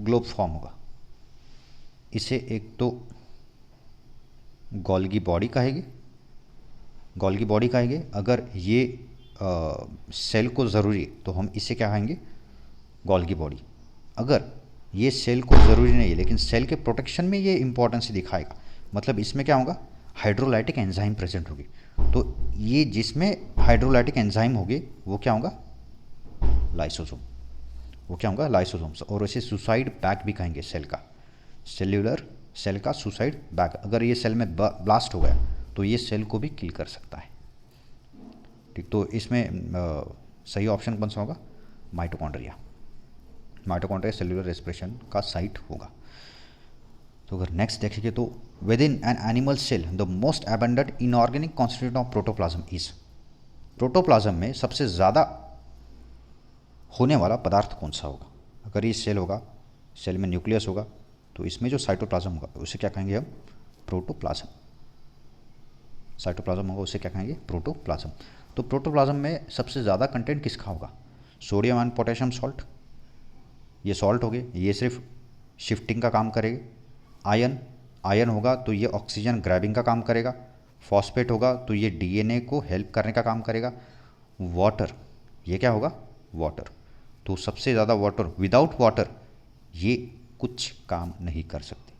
ग्लोब फॉर्म होगा इसे एक तो गोल्गी बॉडी कहेंगे, गोल्गी बॉडी कहेंगे। अगर ये सेल को ज़रूरी है तो हम इसे क्या कहेंगे? Golgi body. अगर ये सेल को ज़रूरी नहीं है लेकिन सेल के प्रोटेक्शन में ये इंपॉर्टेंस दिखाएगा, मतलब इसमें क्या होगा? हाइड्रोलाइटिक एंजाइम प्रेजेंट होगी, तो ये जिसमें हाइड्रोलाइटिक एंजाइम होगी वो क्या होगा? लाइसोसोम, वो क्या होगा? लाइसोसोम्स। और इसे सुसाइड बैग भी कहेंगे सेल का, सेल्यूलर सेल का सुसाइड बैग। अगर ये सेल में ब्लास्ट हो गया तो ये सेल को भी किल कर सकता है, ठीक। तो इसमें सही ऑप्शन कौन सा होगा? माइटोकॉन्ड्रिया, माइटोकॉन्ड्रिया सेल्यूलर रेस्पिरेशन का साइट होगा। तो अगर नेक्स्ट देखेंगे तो within an animal cell the most abundant inorganic constituent of protoplasm is, protoplasm में सबसे ज़्यादा होने वाला पदार्थ कौन सा होगा? अगर ये सेल होगा, सेल में न्यूक्लियस होगा, तो इसमें जो साइटोप्लाज्म होगा उसे क्या कहेंगे हम? प्रोटोप्लाज्म। साइटोप्लाज्म होगा उसे क्या कहेंगे? प्रोटोप्लाज्म। तो प्रोटोप्लाज्म में सबसे ज़्यादा कंटेंट किसका होगा? सोडियम एंड पोटेशियम सॉल्ट, ये सॉल्ट हो गए, ये सिर्फ शिफ्टिंग का काम करेंगे। आयन होगा तो ये ऑक्सीजन ग्रैबिंग का काम करेगा। फॉस्फेट होगा तो ये DNA को हेल्प करने का काम करेगा। वाटर, ये क्या होगा? वाटर। तो सबसे ज़्यादा वाटर, विदाउट वाटर ये कुछ काम नहीं कर सकते।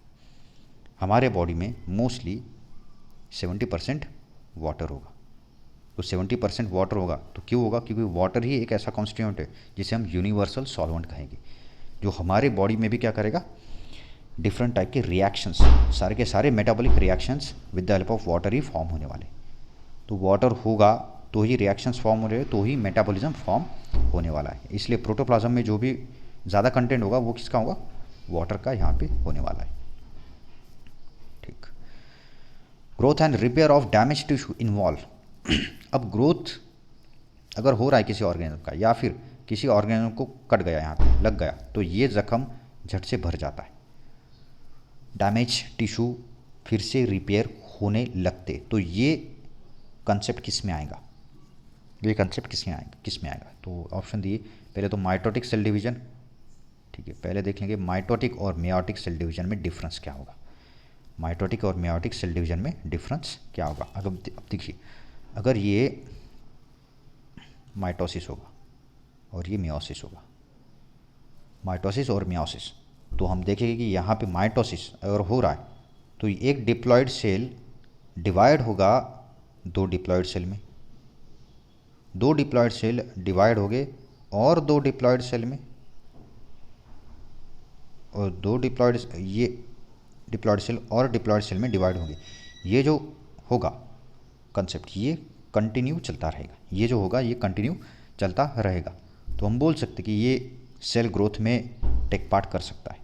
हमारे बॉडी में मोस्टली 70% वाटर होगा, तो 70% वाटर होगा तो क्यों होगा? क्योंकि वाटर ही एक ऐसा कॉन्स्टिट्यूएंट है जिसे हम यूनिवर्सल सॉल्वेंट कहेंगे, जो हमारे बॉडी में भी क्या करेगा? डिफरेंट टाइप के रिएक्शंस, सारे के सारे metabolic reactions with the help of water he form होने वाले। तो वाटर होगा तो ही रिएक्शंस फॉर्म हो रहे हैं, तो ही मेटाबॉलिज्म फॉर्म होने वाला है। इसलिए प्रोटोप्लाज्म में जो भी ज़्यादा कंटेंट होगा वो किसका होगा? वाटर का यहाँ पे होने वाला है, ठीक। Growth and repair of damage tissue involve. अब ग्रोथ अगर हो रहा है किसी ऑर्गेनिज्म का, या फिर किसी ऑर्गेनिज्म को कट गया, यहाँ पे लग गया, तो ये जख्म झट से भर जाता है, डैमेज टिश्यू फिर से रिपेयर होने लगते। तो ये कंसेप्ट किस में आएगा? ये कंसेप्ट किस में आएगा? तो ऑप्शन दिए, पहले तो माइटोटिक सेल डिवीजन, ठीक है। पहले देख लेंगे माइटोटिक और मेयोटिक सेल डिवीजन में डिफरेंस क्या होगा। माइटोटिक और मियोटिक सेल डिवीजन में डिफरेंस क्या होगा। अब देखिए, अगर ये माइटोसिस होगा और ये मियोसिस होगा, माइटोसिस और मियोसिस, तो हम देखेंगे कि यहाँ पे माइटोसिस अगर हो रहा है तो एक डिप्लॉयड सेल डिवाइड होगा दो डिप्लॉयड सेल में, दो डिप्लॉयड सेल डिवाइड हो गए और दो डिप्लॉयड सेल में, और दो डिप्लॉयड, ये डिप्लॉयड सेल और डिप्लॉयड सेल में डिवाइड होंगे। ये जो होगा कंसेप्ट ये कंटिन्यू चलता रहेगा, ये जो होगा ये कंटिन्यू चलता रहेगा। तो हम बोल सकते कि ये सेल ग्रोथ में टेक पार्ट कर सकता है,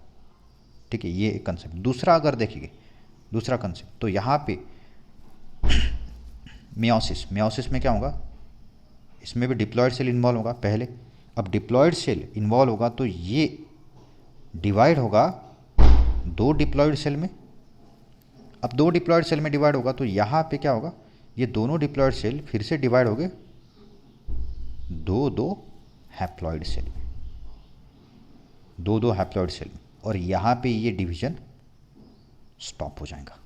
ठीक है, ये एक कंसेप्ट। दूसरा अगर देखेंगे, दूसरा कंसेप्ट, तो यहाँ पे मियोसिस, मियोसिस में क्या होगा, इसमें भी डिप्लॉयड सेल इन्वॉल्व होगा पहले। अब डिप्लॉयड सेल इन्वॉल्व होगा तो ये डिवाइड होगा दो डिप्लॉयड सेल में। अब दो डिप्लॉयड सेल में डिवाइड होगा तो यहाँ पे क्या होगा, ये दोनों डिप्लॉयड सेल फिर से डिवाइड हो गए दो दो हैप्लॉयड सेल में, दो दो हैप्लॉयड सेल में, और यहाँ पे ये डिवीजन स्टॉप हो जाएगा,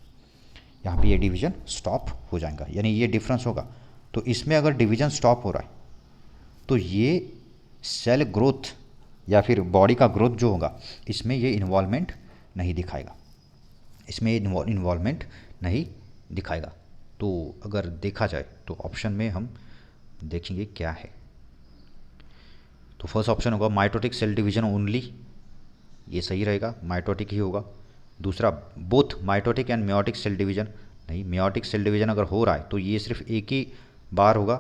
यहाँ पे ये डिवीजन स्टॉप हो जाएगा, यानी ये डिफरेंस होगा। तो इसमें अगर डिवीजन स्टॉप हो रहा है तो ये सेल ग्रोथ या फिर बॉडी का ग्रोथ जो होगा इसमें ये इन्वॉल्वमेंट नहीं दिखाएगा, इसमें इन्वॉल्वमेंट नहीं दिखाएगा। तो अगर देखा जाए तो ऑप्शन में हम देखेंगे क्या है, तो फर्स्ट ऑप्शन होगा माइटोटिक सेल डिवीजन ओनली, ये सही रहेगा, माइटोटिक ही होगा। दूसरा both mitotic and meiotic cell division, नहीं, मियोटिक सेल डिवीजन अगर हो रहा है तो ये सिर्फ एक ही बार होगा,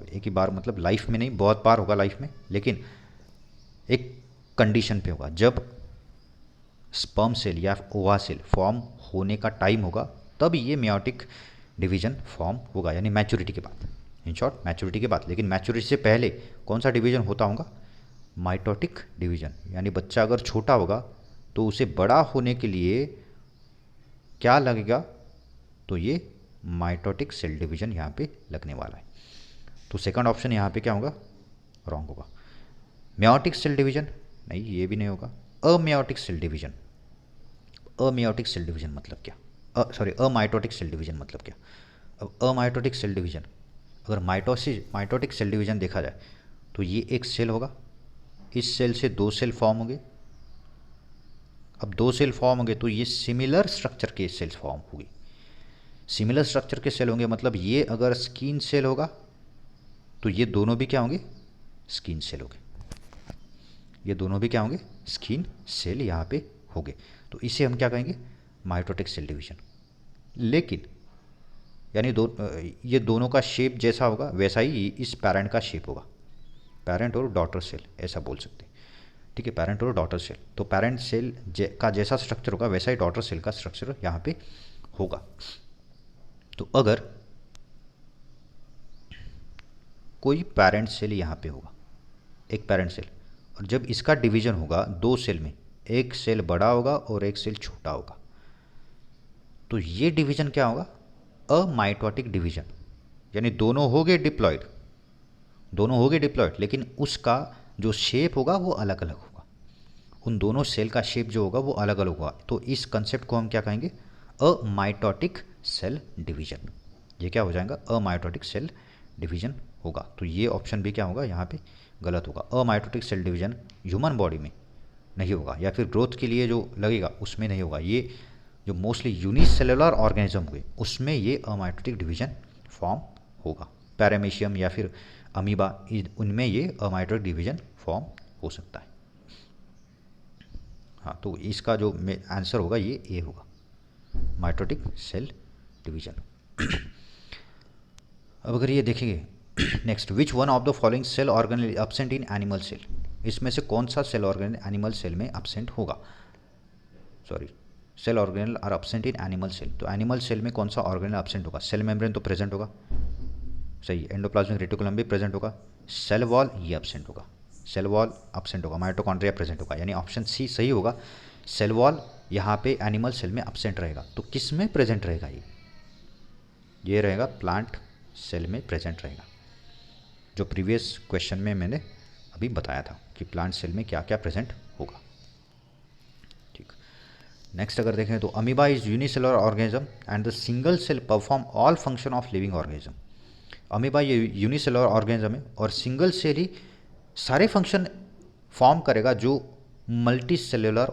एक ही बार मतलब लाइफ में नहीं, बहुत बार होगा लाइफ में, लेकिन एक कंडीशन पे होगा, जब स्पर्म सेल या ओवा सेल फॉर्म होने का टाइम होगा तब ये मियोटिक डिवीजन फॉर्म होगा, यानी मैच्योरिटी के बाद, इन शॉर्ट मैच्योरिटी के बाद। लेकिन मैच्योरिटी से पहले कौन सा डिवीजन होता होगा, माइटोटिक डिवीजन, यानी बच्चा अगर छोटा होगा तो उसे बड़ा होने के लिए क्या लगेगा, तो ये माइटोटिक सेल डिवीजन यहाँ पे लगने वाला है। तो सेकंड ऑप्शन यहाँ पे क्या होगा, रॉन्ग होगा। मियोटिक सेल डिवीजन, नहीं ये भी नहीं होगा। अमियोटिक सेल डिवीजन, अमियोटिक सेल डिवीजन मतलब क्या, अमाइटोटिक सेल डिवीजन मतलब क्या। अब अमाइटोटिक सेल डिवीजन, अगर माइटोटिक सेल डिवीजन देखा जाए तो ये एक सेल होगा, इस सेल से दो सेल फॉर्म होंगे। अब दो सेल फॉर्म होंगे तो ये सिमिलर स्ट्रक्चर के सेल्स फॉर्म होगी, सिमिलर स्ट्रक्चर के सेल होंगे, मतलब ये अगर स्किन सेल होगा तो ये दोनों भी क्या होंगे, स्किन सेल होंगे, ये दोनों भी क्या होंगे, स्किन सेल यहाँ पे होंगे। तो इसे हम क्या कहेंगे, माइटोटिक सेल डिवीजन। लेकिन यानी ये दोनों का शेप जैसा होगा वैसा ही इस पैरेंट का शेप होगा, पैरेंट और डॉटर सेल ऐसा बोल सकते हैं, ठीक है, पैरेंट और डॉटर सेल। तो पैरेंट सेल का जैसा स्ट्रक्चर होगा वैसा ही डॉटर सेल का स्ट्रक्चर यहाँ पे होगा। तो अगर कोई पैरेंट सेल यहाँ पे होगा, एक पैरेंट सेल, और जब इसका डिवीजन होगा दो सेल में, एक सेल बड़ा होगा और एक सेल छोटा होगा, तो ये डिवीजन क्या होगा, अमाइटोटिक डिवीजन, यानी दोनों हो गए डिप्लॉयड, दोनों हो गए डिप्लॉयड, लेकिन उसका जो शेप होगा वो अलग अलग होगा, उन दोनों सेल का शेप जो होगा वो अलग अलग होगा। तो इस कंसेप्ट को हम क्या कहेंगे, अमाइटोटिक सेल डिवीजन। ये क्या हो जाएगा, अमाइटोटिक सेल डिवीजन होगा। तो ये ऑप्शन भी क्या होगा, यहाँ पे गलत होगा। अमाइटोटिक सेल डिवीजन ह्यूमन बॉडी में नहीं होगा, या फिर ग्रोथ के लिए जो लगेगा उसमें नहीं होगा। ये जो मोस्टली यूनिसेलुलर ऑर्गेनिज्म हुए उसमें ये अमाइटोटिक डिवीजन फॉर्म होगा। पैरामीशियम या फिर अमीबा, उनमें ये अमाइटोटिक डिवीजन फॉर्म हो सकता है। हाँ, तो इसका जो आंसर होगा ये ए होगा, माइटोटिक सेल डिवीजन। अब अगर ये देखेंगे next, which one of the following cell organelle absent in animal cell, इसमें से कौन सा सेल ऑर्गेनेल एनिमल सेल में एब्सेंट होगा, sorry cell organelle are absent in animal cell. तो एनिमल सेल में कौन सा ऑर्गेनेल एब्सेंट होगा, सेल मेम्ब्रेन तो प्रेजेंट होगा, सही, एंडोप्लाज्मिक रेटिकुलम भी प्रेजेंट होगा, सेल वॉल ये एब्सेंट होगा, सेल वॉल एब्सेंट होगा, माइटोकॉन्ड्रिया प्रेजेंट होगा, यानी ऑप्शन सी सही होगा। सेल वॉल यहाँ पे एनिमल सेल में एब्सेंट रहेगा। तो किस में प्रेजेंट रहेगा, ये रहेगा प्लांट सेल में प्रेजेंट रहेगा, जो प्रीवियस क्वेश्चन में मैंने अभी बताया था कि प्लांट सेल में क्या क्या प्रेजेंट होगा। ठीक, नेक्स्ट अगर देखें तो amoeba is unicellular organism and the single cell perform all function of living organism. Amoeba ये यूनिसेलुलर ऑर्गेनिज्म है और सिंगल सेल ही सारे फंक्शन फॉर्म करेगा जो मल्टी सेलुलर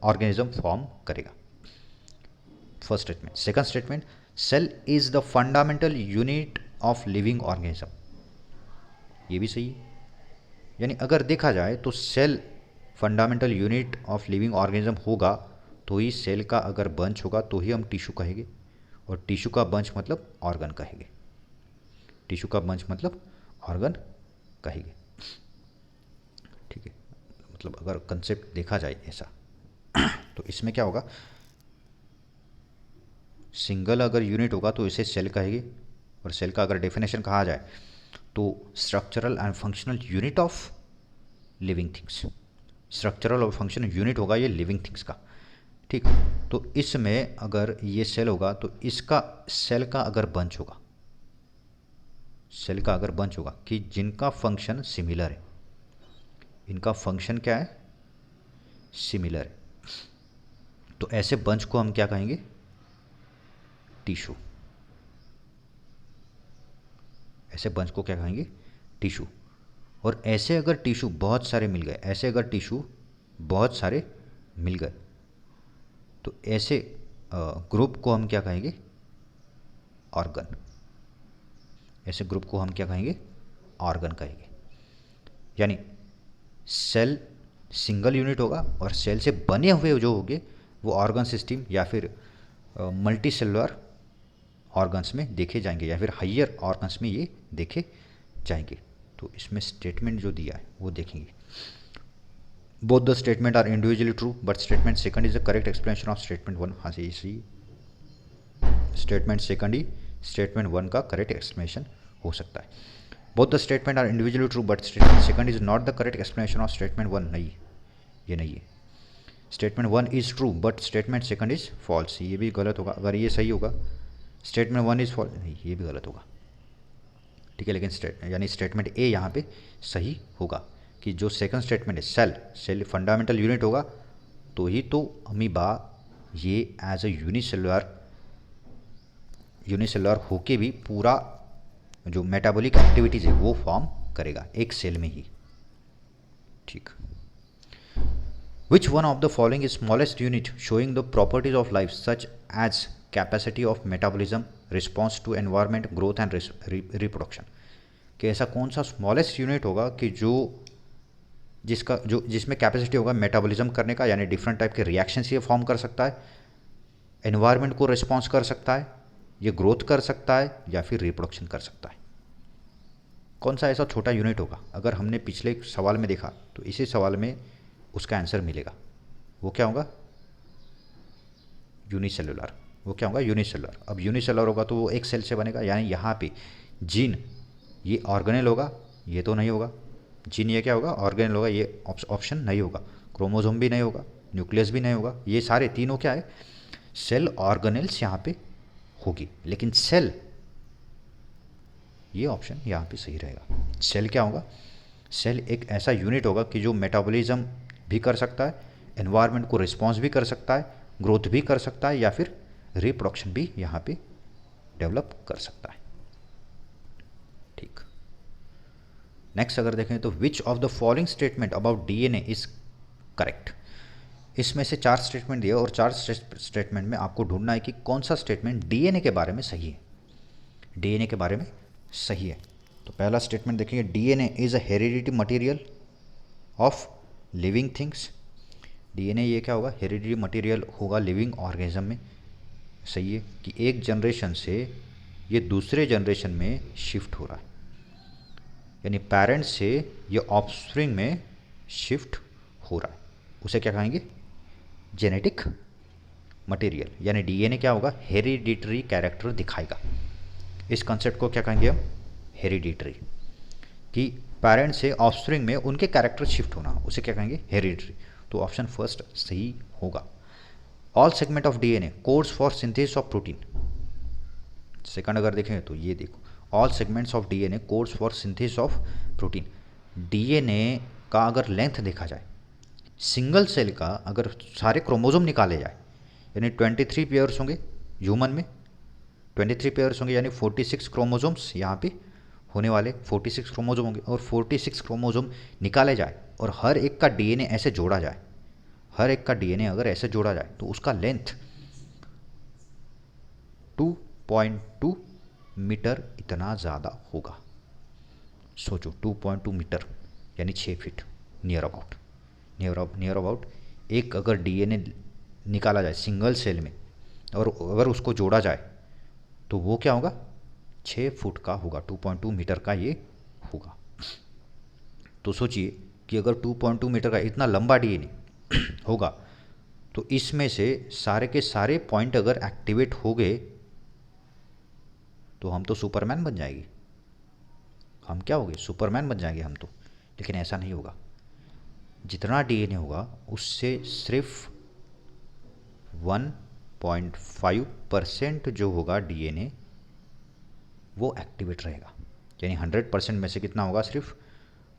ऑर्गेनिज्म फॉर्म करेगा। First statement. Second statement, cell is the fundamental unit of living organism. ये भी सही है, यानी अगर देखा जाए तो cell fundamental unit of living organism होगा तो ही सेल का अगर बंच होगा तो ही हम टिश्यू कहेंगे, और टिश्यू का बंच मतलब ऑर्गन कहेंगे। टिश्यू का बंच मतलब ऑर्गन कहेंगे। ठीक है, मतलब अगर कंसेप्ट देखा जाए ऐसा तो इसमें क्या होगा, सिंगल अगर यूनिट होगा तो इसे सेल कहेंगे, और सेल का अगर डेफिनेशन कहा जाए तो structural and functional unit of living things. Structural और फंक्शनल यूनिट होगा ये लिविंग थिंग्स का। ठीक, तो इसमें अगर ये सेल होगा तो इसका सेल का अगर बंच होगा, सेल का अगर बंच होगा कि जिनका फंक्शन सिमिलर है, इनका फंक्शन क्या है, सिमिलर है, तो ऐसे बंच को हम क्या कहेंगे, टिश्यू। ऐसे बंच को क्या कहेंगे, टिश्यू। और ऐसे अगर टिश्यू बहुत सारे मिल गए, ऐसे अगर टिश्यू बहुत सारे मिल गए तो ऐसे ग्रुप को हम क्या कहेंगे, ऑर्गन। ऐसे ग्रुप को हम क्या कहेंगे, ऑर्गन कहेंगे। यानी सेल सिंगल यूनिट होगा और सेल से बने हुए जो होंगे वो ऑर्गन सिस्टम या फिर मल्टी सेलुलर ऑर्गन्स में देखे जाएंगे, या फिर हायर ऑर्गन्स में ये देखे जाएंगे। तो इसमें स्टेटमेंट जो दिया है वो देखेंगे। Both the statement are individually true but statement second is the correct explanation of statement one. हाँ सही सही, स्टेटमेंट सेकंड ही स्टेटमेंट वन का करेक्ट एक्सप्लेनेशन हो सकता है। Both the statement are individually true but statement second is not the correct explanation of statement one. नहीं, ये नहीं है। Statement one is true but statement second is false, ये भी गलत होगा। अगर ये सही होगा, स्टेटमेंट वन इज फॉल्स, नहीं ये भी गलत होगा। ठीक है, लेकिन यानी स्टेटमेंट ए यहाँ पे सही होगा कि जो सेकंड स्टेटमेंट है, सेल फंडामेंटल यूनिट होगा तो ही तो अमीबा ये एज ए यूनिसेलुलर होके भी पूरा जो मेटाबॉलिक एक्टिविटीज़ है वो फॉर्म करेगा एक सेल में ही। ठीक, which one of the following is smallest unit showing the properties of life such as capacity of metabolism, response to environment, growth and reproduction. कि ऐसा कौन सा स्मॉलेस्ट यूनिट होगा कि जिसमें कैपेसिटी होगा मेटाबॉलिज्म करने का, यानी डिफरेंट टाइप के रिएक्शंस ये फॉर्म कर सकता है, एनवायरनमेंट को रिस्पॉन्स कर सकता है, ये ग्रोथ कर सकता है या फिर रिप्रोडक्शन कर सकता है। कौन सा ऐसा छोटा यूनिट होगा? अगर हमने पिछले सवाल में देखा तो इसी सवाल में उसका आंसर मिलेगा। वो क्या होगा? यूनिसेलुलर। वो क्या होगा? यूनिसेलुलर। अब यूनिसेलुलर होगा तो वो एक सेल से बनेगा, यानी यहाँ पे जीन ये ऑर्गेनेल होगा, ये तो नहीं होगा। जीन ये क्या होगा? ऑर्गेनेल होगा, ये ऑप्शन नहीं होगा। क्रोमोसोम भी नहीं होगा, न्यूक्लियस भी नहीं होगा। ये सारे तीनों क्या है? सेल ऑर्गेनेल्स यहाँ पे होगी, लेकिन सेल ये ऑप्शन यहाँ पे सही रहेगा। सेल क्या होगा? सेल एक ऐसा यूनिट होगा कि जो मेटाबॉलिज्म भी कर सकता है, एनवायरनमेंट को रिस्पॉन्स भी कर सकता है, ग्रोथ भी कर सकता है या फिर रिप्रोडक्शन भी यहाँ पे डेवलप कर सकता है। ठीक, नेक्स्ट अगर देखें तो which of the following statement about DNA is correct. इसमें से 4 स्टेटमेंट दिए और 4 स्टेटमेंट में आपको ढूंढना है कि कौन सा स्टेटमेंट डीएनए के बारे में सही है। डीएनए के बारे में सही है तो पहला स्टेटमेंट देखेंगे, DNA is a heredity material of living things. DNA ये क्या होगा? हेरिडिटी मटेरियल होगा लिविंग ऑर्गेनिज्म में। सही है कि एक जनरेशन से ये दूसरे जनरेशन में शिफ्ट हो रहा है, यानी पेरेंट्स से ये ऑफस्प्रिंग में शिफ्ट हो रहा है। उसे क्या कहेंगे? Genetic material. यानी डीएनए क्या होगा? हेरिडिटरी कैरेक्टर दिखाएगा। इस कॉन्सेप्ट को क्या कहेंगे हम? हेरिडिटरी। कि पेरेंट्स से ऑफस्प्रिंग में उनके कैरेक्टर शिफ्ट होना, उसे क्या कहेंगे? हेरिडिटरी। तो ऑप्शन फर्स्ट सही होगा। All segment of DNA codes for synthesis of protein. Second अगर देखें तो ये देखो, all segments of DNA codes for synthesis of protein. DNA का अगर लेंथ देखा जाए, सिंगल सेल का अगर सारे क्रोमोजोम निकाले जाए, यानी 23 पेयर्स होंगे ह्यूमन में, 23 पेयर्स होंगे यानी 46 क्रोमोजोम्स यहाँ पे होने वाले, 46 क्रोमोजोम होंगे, और 46 क्रोमोजोम निकाले जाए और हर एक का डीएनए ऐसे जोड़ा जाए, हर एक का डीएनए अगर ऐसे जोड़ा जाए तो उसका लेंथ 2.2 मीटर इतना ज़्यादा होगा। सोचो 2.2 मीटर यानी 6 feet near about, near about एक अगर डीएनए निकाला जाए सिंगल सेल में और अगर उसको जोड़ा जाए तो वो क्या होगा, 6 फुट का होगा, 2.2 मीटर का ये होगा। तो सोचिए कि अगर 2.2 मीटर का इतना लंबा डीएनए होगा तो इसमें से सारे के सारे पॉइंट अगर एक्टिवेट हो गए तो हम तो सुपरमैन बन जाएंगे, हम क्या हो गए, सुपरमैन बन जाएंगे हम तो। लेकिन ऐसा नहीं होगा, जितना डीएनए होगा उससे सिर्फ 1.5% जो होगा डीएनए वो एक्टिवेट रहेगा, यानी 100% में से कितना होगा, सिर्फ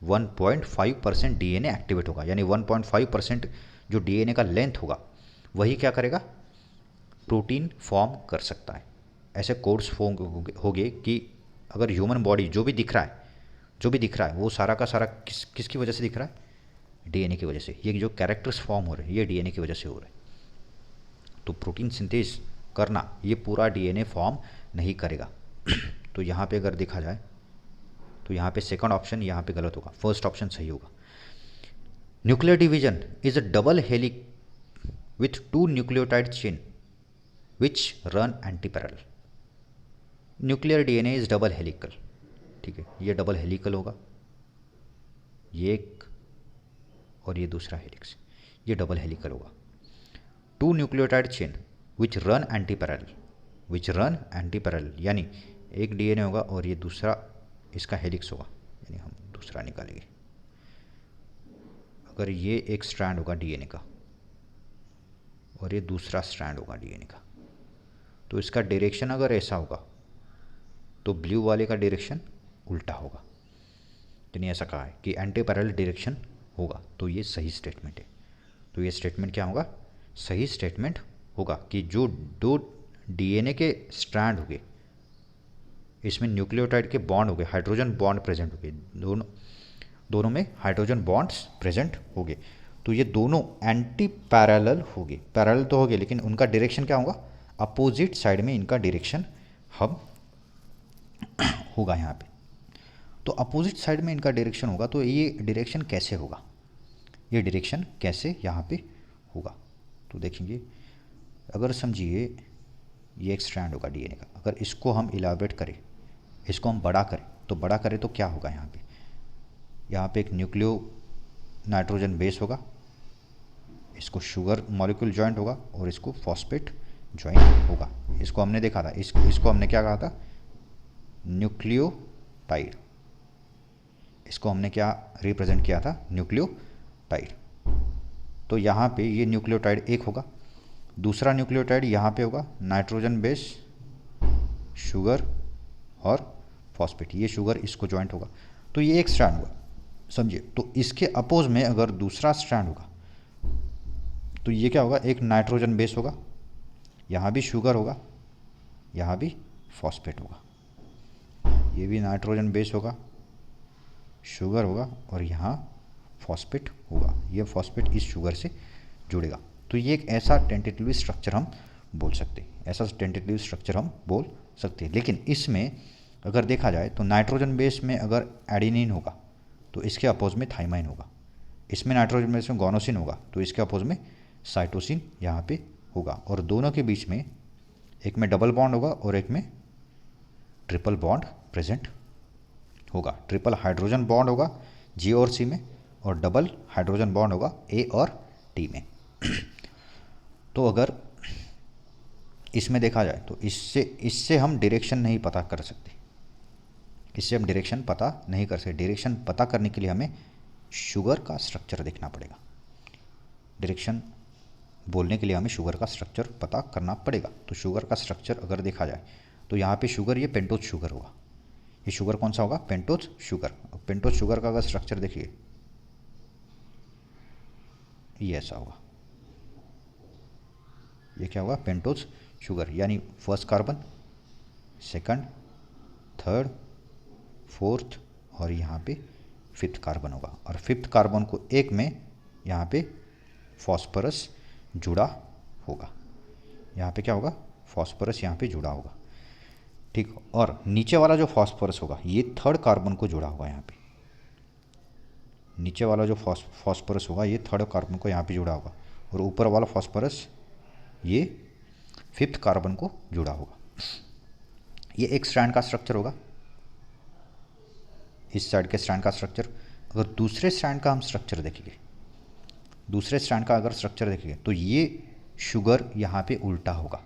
1.5% डीएनए एक्टिवेट होगा, यानी 1.5% जो डीएनए का लेंथ होगा वही क्या करेगा, प्रोटीन फॉर्म कर सकता है। ऐसे कोड्स फॉर्म हो गए कि अगर ह्यूमन बॉडी जो भी दिख रहा है, जो भी दिख रहा है वो सारा का सारा किसकी वजह से दिख रहा है, डीएनए की वजह से। ये जो कैरेक्टर्स फॉर्म हो रहे हैं ये डीएनए की वजह से हो रहे हैं। तो प्रोटीन सिंथेस करना ये पूरा डीएनए फॉर्म नहीं करेगा। तो यहाँ पे अगर देखा जाए तो यहाँ पे सेकंड ऑप्शन यहाँ पे गलत होगा, फर्स्ट ऑप्शन सही होगा। Nuclear division is a double हेलिक with 2 nucleotide chain which run anti parallel. Nuclear DNA is double helical, ठीक है, ये डबल हेलिकल होगा, ये एक और ये दूसरा हेलिक्स, ये डबल हेलिकल होगा। 2 nucleotide chain which run anti parallel, which run anti parallel यानी एक डीएनए होगा और ये दूसरा इसका हेलिक्स होगा, यानी हम दूसरा निकालेंगे। अगर ये एक स्ट्रैंड होगा डीएनए का और ये दूसरा स्ट्रैंड होगा डीएनए का, तो इसका डायरेक्शन अगर ऐसा होगा तो ब्लू वाले का डायरेक्शन उल्टा होगा, यानी ऐसा कहा है कि एंटी पैरेलल डायरेक्शन होगा। तो ये सही स्टेटमेंट है। तो ये स्टेटमेंट क्या होगा, सही स्टेटमेंट होगा कि जो दो डीएनए के स्ट्रैंड हो गए इसमें न्यूक्लियोटाइड के बॉन्ड हो गए, हाइड्रोजन बॉन्ड प्रेजेंट हो गए, दोनों में हाइड्रोजन बॉन्ड्स प्रेजेंट हो गए, तो ये दोनों एंटी पैरेलल हो गए। पैरेलल तो हो गए लेकिन उनका डायरेक्शन क्या होगा, अपोजिट साइड में इनका डायरेक्शन हम होगा यहाँ पे। तो अपोजिट साइड में इनका डायरेक्शन होगा, तो ये डायरेक्शन कैसे होगा, ये डायरेक्शन कैसे यहाँ पे होगा। तो देखेंगे, अगर समझिए ये एक स्ट्रैंड होगा डीएनए का, अगर इसको हम इलाबरेट करें, इसको हम बड़ा करें, तो बड़ा करें तो क्या होगा, यहाँ पे एक न्यूक्लियो नाइट्रोजन बेस होगा, इसको शुगर मॉलिक्यूल जॉइंट होगा और इसको फॉस्फेट जॉइंट होगा। इसको हमने देखा था, इसको हमने क्या कहा था, न्यूक्लियोटाइड। इसको हमने क्या रिप्रेजेंट किया था, न्यूक्लियोटाइड। तो यहाँ पे ये न्यूक्लियोटाइड एक होगा, दूसरा न्यूक्लियोटाइड यहाँ पे होगा नाइट्रोजन बेस, शुगर और फॉस्फेट, ये शुगर इसको जॉइंट होगा, तो ये एक स्ट्रैंड होगा, समझिए। तो इसके अपोज में अगर दूसरा स्ट्रैंड होगा तो ये क्या होगा, एक नाइट्रोजन बेस होगा, यहाँ भी शुगर होगा, यहाँ भी फॉस्फेट होगा, ये भी नाइट्रोजन बेस होगा, शुगर होगा और यहाँ फॉस्फेट होगा, ये फॉस्फेट इस शुगर से जुड़ेगा। तो ये एक ऐसा टेंटेटिव स्ट्रक्चर हम बोल सकते हैं, ऐसा टेंटेटिव स्ट्रक्चर हम बोल सकते हैं। लेकिन इसमें अगर देखा जाए तो नाइट्रोजन बेस में अगर एडेनिन होगा तो इसके अपोज में थाइमाइन होगा, इसमें नाइट्रोजन बेस में गोनोसिन होगा तो इसके अपोज में साइटोसिन यहाँ पे होगा, और दोनों के बीच में एक में डबल बॉन्ड होगा और एक में ट्रिपल बॉन्ड प्रेजेंट होगा। ट्रिपल हाइड्रोजन बॉन्ड होगा जी और सी में और डबल हाइड्रोजन बॉन्ड होगा ए और टी में। तो अगर इसमें देखा जाए तो इससे हम डायरेक्शन नहीं पता कर सकते, इससे हम डायरेक्शन पता नहीं कर सकते। डायरेक्शन पता करने के लिए हमें शुगर का स्ट्रक्चर देखना पड़ेगा, डायरेक्शन बोलने के लिए हमें शुगर का स्ट्रक्चर पता करना पड़ेगा। तो शुगर का स्ट्रक्चर अगर देखा जाए तो यहाँ पे शुगर, ये पेंटोज शुगर होगा, ये शुगर कौन सा होगा, पेंटोज शुगर। पेंटोज शुगर का अगर स्ट्रक्चर देखिए, ये ऐसा होगा, ये क्या होगा, पेंटोज शुगर, यानी first carbon, second, third, fourth और यहाँ पे फिफ्थ कार्बन होगा। और फिफ्थ कार्बन को एक में यहाँ पे फॉस्फोरस जुड़ा होगा, यहाँ पे क्या होगा, फॉस्फोरस यहाँ पे जुड़ा होगा, ठीक। और नीचे वाला जो फॉस्फोरस होगा ये थर्ड कार्बन को जुड़ा होगा, यहाँ पे नीचे वाला जो फॉस्फोरस होगा ये थर्ड कार्बन को यहाँ पे जुड़ा होगा, और ऊपर वाला फॉस्फोरस ये फिफ्थ कार्बन को जुड़ा होगा। ये एक स्ट्रैंड का स्ट्रक्चर होगा, इस साइड के स्ट्रैंड का स्ट्रक्चर। अगर दूसरे स्ट्रैंड का हम स्ट्रक्चर देखेंगे, दूसरे स्ट्रैंड का अगर स्ट्रक्चर देखेंगे तो ये शुगर यहाँ पे उल्टा होगा,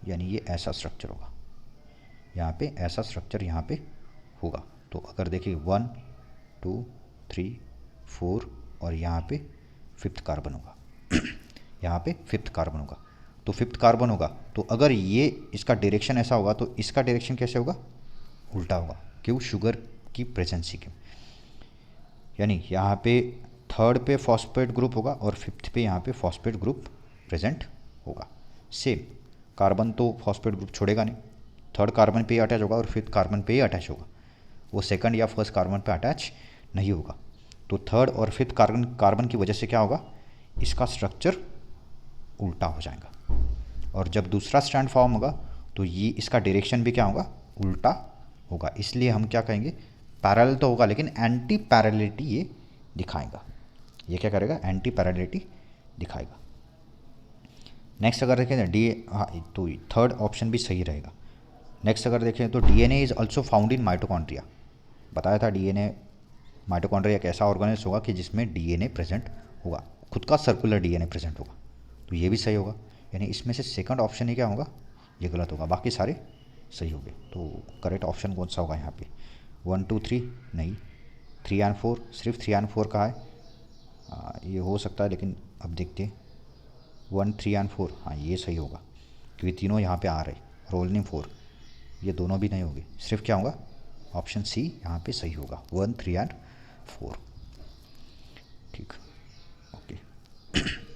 यानी ये ऐसा स्ट्रक्चर होगा, यहाँ पे ऐसा स्ट्रक्चर यहाँ पे होगा। तो अगर देखिए 1 2 3 4 और यहाँ पे फिफ्थ कार्बन होगा यहाँ पे फिफ्थ कार्बन होगा, तो फिफ्थ कार्बन होगा, तो अगर ये इसका डायरेक्शन ऐसा होगा तो इसका डायरेक्शन कैसे होगा, उल्टा होगा। क्यों, शुगर की प्रेजेंसी के, यानी यहाँ पे थर्ड पे फॉस्फेट ग्रुप होगा और फिफ्थ पे यहाँ पे फॉस्फेट ग्रुप प्रेजेंट होगा। सेम कार्बन तो फॉस्फेट ग्रुप छोड़ेगा नहीं, थर्ड कार्बन पे ही अटैच होगा और फिफ्थ कार्बन पे ही अटैच होगा, वो सेकंड या फर्स्ट कार्बन पे अटैच नहीं होगा। तो थर्ड और फिफ्थ कार्बन की वजह से क्या होगा, इसका स्ट्रक्चर उल्टा हो जाएगा। और जब दूसरा स्ट्रैंड फॉर्म होगा तो ये इसका डायरेक्शन भी क्या होगा, उल्टा होगा। इसलिए हम क्या कहेंगे, पैरेलल तो होगा लेकिन एंटी पैरेललिटी ये दिखाएगा। ये क्या करेगा, एंटी पैरेललिटी दिखाएगा। नेक्स्ट अगर देखें डी, हाँ तो थर्ड ऑप्शन भी सही रहेगा। नेक्स्ट अगर देखें तो DNA is also found in mitochondria. बताया था डीएनए, माइटोकॉन्ड्रिया एक ऐसा ऑर्गेनेल्स होगा कि जिसमें डीएनए प्रेजेंट होगा, खुद का सर्कुलर डीएनए प्रेजेंट होगा, तो ये भी सही होगा। यानी इसमें से सेकंड ऑप्शन ही क्या होगा, ये गलत होगा, बाकी सारे सही होंगे। तो करेक्ट ऑप्शन कौन सा होगा यहाँ पे, 1 2 3 नहीं, 3 एंड 4, सिर्फ 3 एंड 4 कहा है, ये हो सकता है लेकिन अब देखते हैं। 1 3 एंड 4, हाँ ये सही होगा क्योंकि तीनों यहाँ पे आ रहे, रोल नेम 4, ये दोनों भी नहीं होंगे, सिर्फ क्या होगा, ऑप्शन सी यहाँ पे सही होगा, 1 3 एंड 4, ठीक, ओके।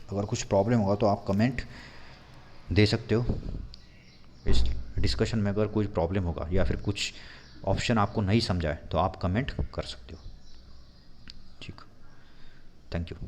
अगर कुछ प्रॉब्लम होगा तो आप कमेंट दे सकते हो। इस डिस्कशन में अगर कोई प्रॉब्लम होगा या फिर कुछ ऑप्शन आपको नहीं समझा है तो आप कमेंट कर सकते हो, ठीक। Thank you.